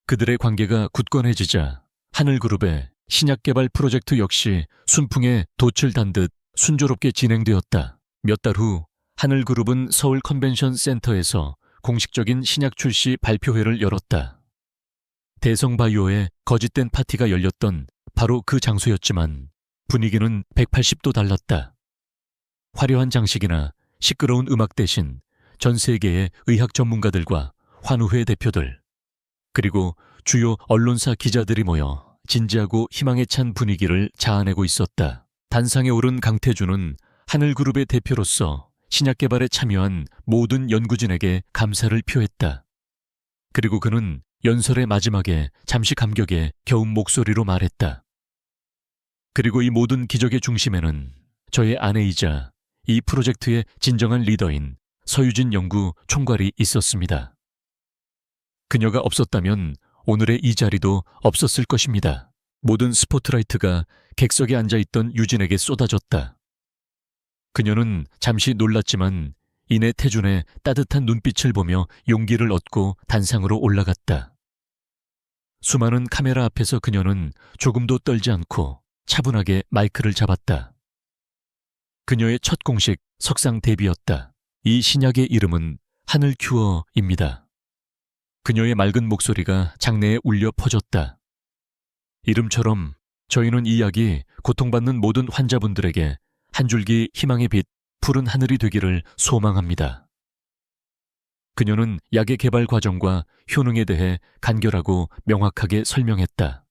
그들의 관계가 굳건해지자 하늘그룹의 신약 개발 프로젝트 역시 순풍에 돛을 단 듯 순조롭게 진행되었다. 몇 달 후 하늘그룹은 서울 컨벤션 센터에서 공식적인 신약 출시 발표회를 열었다. 대성바이오의 거짓된 파티가 열렸던 바로 그 장소였지만 분위기는 180도 달랐다. 화려한 장식이나 시끄러운 음악 대신 전 세계의 의학 전문가들과 환우회 대표들, 그리고 주요 언론사 기자들이 모여 진지하고 희망에 찬 분위기를 자아내고 있었다. 단상에 오른 강태주는 하늘그룹의 대표로서 신약 개발에 참여한 모든 연구진에게 감사를 표했다. 그리고 그는 연설의 마지막에 잠시 감격에 겨운 목소리로 말했다. 그리고 이 모든 기적의 중심에는 저의 아내이자 이 프로젝트의 진정한 리더인 서유진 연구 총괄이 있었습니다. 그녀가 없었다면 오늘의 이 자리도 없었을 것입니다. 모든 스포트라이트가 객석에 앉아있던 유진에게 쏟아졌다. 그녀는 잠시 놀랐지만 이내 태준의 따뜻한 눈빛을 보며 용기를 얻고 단상으로 올라갔다. 수많은 카메라 앞에서 그녀는 조금도 떨지 않고 차분하게 마이크를 잡았다. 그녀의 첫 공식 석상 데뷔였다. 이 신약의 이름은 하늘큐어입니다. 그녀의 맑은 목소리가 장내에 울려 퍼졌다. 이름처럼 저희는 이 약이 고통받는 모든 환자분들에게 한 줄기 희망의 빛, 푸른 하늘이 되기를 소망합니다. 그녀는 약의 개발 과정과 효능에 대해 간결하고 명확하게 설명했다.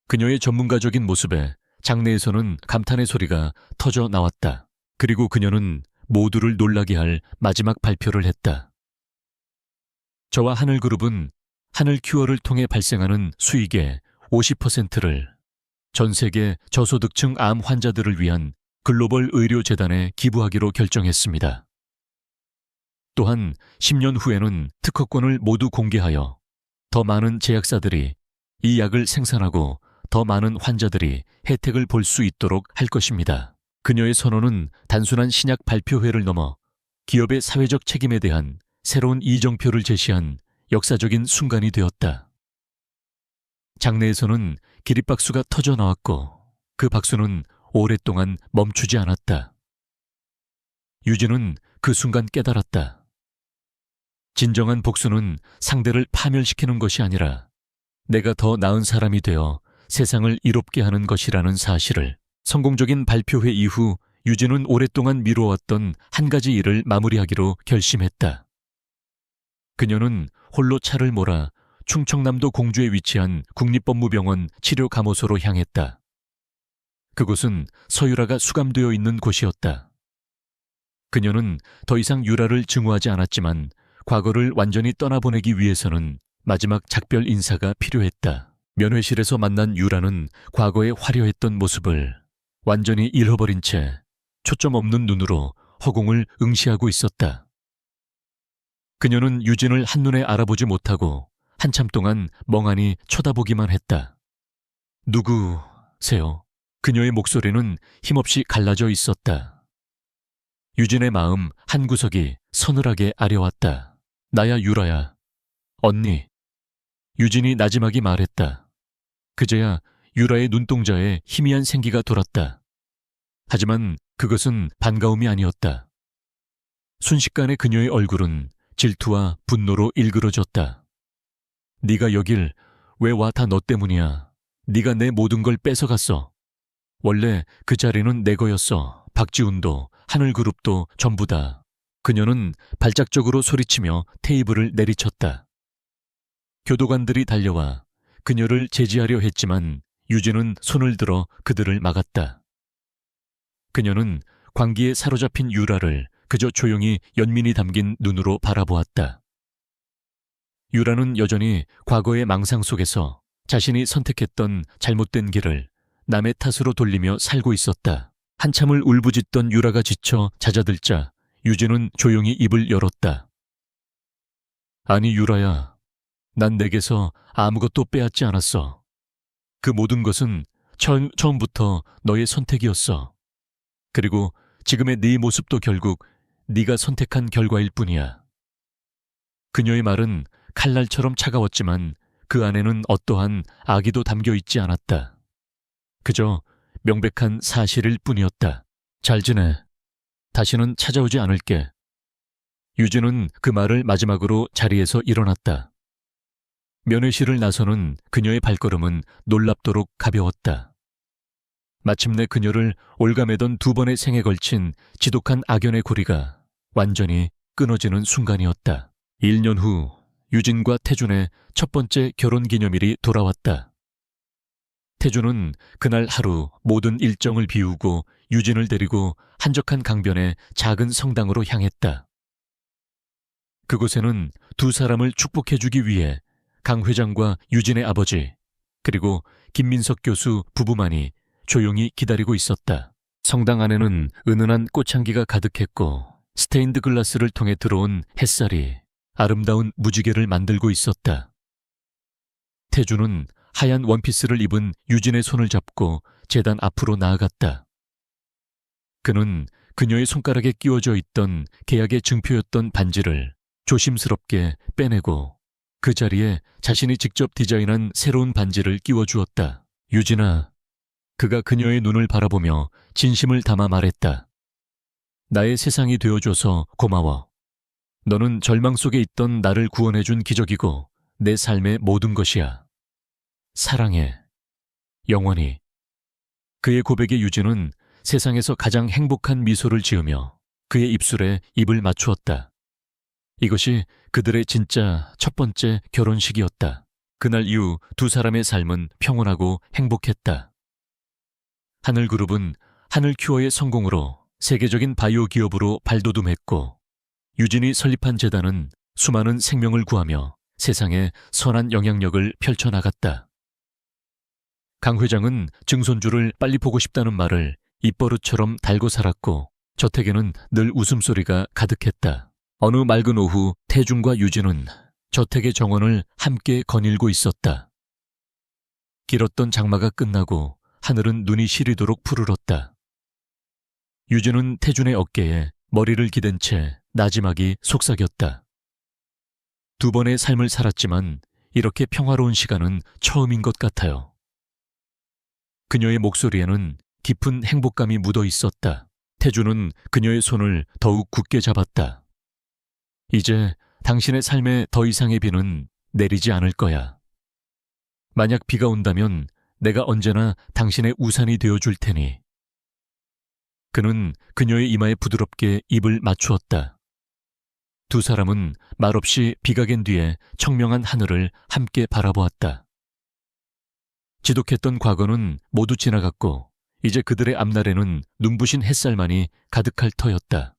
그녀의 전문가적인 모습에 장내에서는 감탄의 소리가 터져 나왔다. 그리고 그녀는 모두를 놀라게 할 마지막 발표를 했다. 저와 하늘그룹은 하늘큐어를 통해 발생하는 수익의 50%를 전 세계 저소득층 암 환자들을 위한 글로벌 의료재단에 기부하기로 결정했습니다. 또한 10년 후에는 특허권을 모두 공개하여 더 많은 제약사들이 이 약을 생산하고 더 많은 환자들이 혜택을 볼 수 있도록 할 것입니다. 그녀의 선언은 단순한 신약 발표회를 넘어 기업의 사회적 책임에 대한 새로운 이정표를 제시한 역사적인 순간이 되었다. 장내에서는 기립박수가 터져 나왔고 그 박수는 오랫동안 멈추지 않았다. 유진은 그 순간 깨달았다. 진정한 복수는 상대를 파멸시키는 것이 아니라 내가 더 나은 사람이 되어 세상을 이롭게 하는 것이라는 사실을. 성공적인 발표회 이후 유진은 오랫동안 미뤄왔던 한 가지 일을 마무리하기로 결심했다. 그녀는 홀로 차를 몰아 충청남도 공주에 위치한 국립법무병원 치료감호소로 향했다. 그곳은 서유라가 수감되어 있는 곳이었다. 그녀는 더 이상 유라를 증오하지 않았지만 과거를 완전히 떠나보내기 위해서는 마지막 작별 인사가 필요했다. 면회실에서 만난 유라는 과거의 화려했던 모습을 완전히 잃어버린 채 초점 없는 눈으로 허공을 응시하고 있었다. 그녀는 유진을 한눈에 알아보지 못하고 한참 동안 멍하니 쳐다보기만 했다. 누구세요? 그녀의 목소리는 힘없이 갈라져 있었다. 유진의 마음 한 구석이 서늘하게 아려왔다. 나야 유라야. 언니. 유진이 나지막이 말했다. 그제야 유라의 눈동자에 희미한 생기가 돌았다. 하지만 그것은 반가움이 아니었다. 순식간에 그녀의 얼굴은 질투와 분노로 일그러졌다. 네가 여길 왜 와? 다 너 때문이야. 네가 내 모든 걸 뺏어갔어. 원래 그 자리는 내 거였어. 박지훈도 하늘그룹도 전부 다. 그녀는 발작적으로 소리치며 테이블을 내리쳤다. 교도관들이 달려와 그녀를 제지하려 했지만 유진은 손을 들어 그들을 막았다. 그녀는 광기에 사로잡힌 유라를 그저 조용히 연민이 담긴 눈으로 바라보았다. 유라는 여전히 과거의 망상 속에서 자신이 선택했던 잘못된 길을 남의 탓으로 돌리며 살고 있었다. 한참을 울부짖던 유라가 지쳐 잦아들자 유진은 조용히 입을 열었다. 아니 유라야, 난 내게서 아무것도 빼앗지 않았어. 그 모든 것은 처음부터 너의 선택이었어. 그리고 지금의 네 모습도 결국 네가 선택한 결과일 뿐이야. 그녀의 말은 칼날처럼 차가웠지만 그 안에는 어떠한 악의도 담겨 있지 않았다. 그저 명백한 사실일 뿐이었다. 잘 지내. 다시는 찾아오지 않을게. 유진은 그 말을 마지막으로 자리에서 일어났다. 면회실을 나서는 그녀의 발걸음은 놀랍도록 가벼웠다. 마침내 그녀를 올가매던 2번의 생에 걸친 지독한 악연의 고리가 완전히 끊어지는 순간이었다. 1년 후 유진과 태준의 첫 번째 결혼기념일이 돌아왔다. 태준은 그날 하루 모든 일정을 비우고 유진을 데리고 한적한 강변의 작은 성당으로 향했다. 그곳에는 두 사람을 축복해주기 위해 강 회장과 유진의 아버지 그리고 김민석 교수 부부만이 조용히 기다리고 있었다. 성당 안에는 은은한 꽃향기가 가득했고 스테인드 글라스를 통해 들어온 햇살이 아름다운 무지개를 만들고 있었다. 태준은 하얀 원피스를 입은 유진의 손을 잡고 제단 앞으로 나아갔다. 그는 그녀의 손가락에 끼워져 있던 계약의 증표였던 반지를 조심스럽게 빼내고 그 자리에 자신이 직접 디자인한 새로운 반지를 끼워주었다. 유진아, 그가 그녀의 눈을 바라보며 진심을 담아 말했다. 나의 세상이 되어줘서 고마워. 너는 절망 속에 있던 나를 구원해준 기적이고 내 삶의 모든 것이야. 사랑해. 영원히. 그의 고백에 유진은 세상에서 가장 행복한 미소를 지으며 그의 입술에 입을 맞추었다. 이것이 그들의 진짜 첫 번째 결혼식이었다. 그날 이후 두 사람의 삶은 평온하고 행복했다. 하늘그룹은 하늘큐어의 성공으로 세계적인 바이오 기업으로 발돋움했고 유진이 설립한 재단은 수많은 생명을 구하며 세상에 선한 영향력을 펼쳐나갔다. 강 회장은 증손주를 빨리 보고 싶다는 말을 입버릇처럼 달고 살았고 저택에는 늘 웃음소리가 가득했다. 어느 맑은 오후 태준과 유진은 저택의 정원을 함께 거닐고 있었다. 길었던 장마가 끝나고 하늘은 눈이 시리도록 푸르렀다. 유진은 태준의 어깨에 머리를 기댄 채 나지막이 속삭였다. 2번의 삶을 살았지만 이렇게 평화로운 시간은 처음인 것 같아요. 그녀의 목소리에는 깊은 행복감이 묻어 있었다. 태준은 그녀의 손을 더욱 굳게 잡았다. 이제 당신의 삶에 더 이상의 비는 내리지 않을 거야. 만약 비가 온다면 내가 언제나 당신의 우산이 되어줄 테니. 그는 그녀의 이마에 부드럽게 입을 맞추었다. 두 사람은 말없이 비가 갠 뒤에 청명한 하늘을 함께 바라보았다. 지독했던 과거는 모두 지나갔고 이제 그들의 앞날에는 눈부신 햇살만이 가득할 터였다.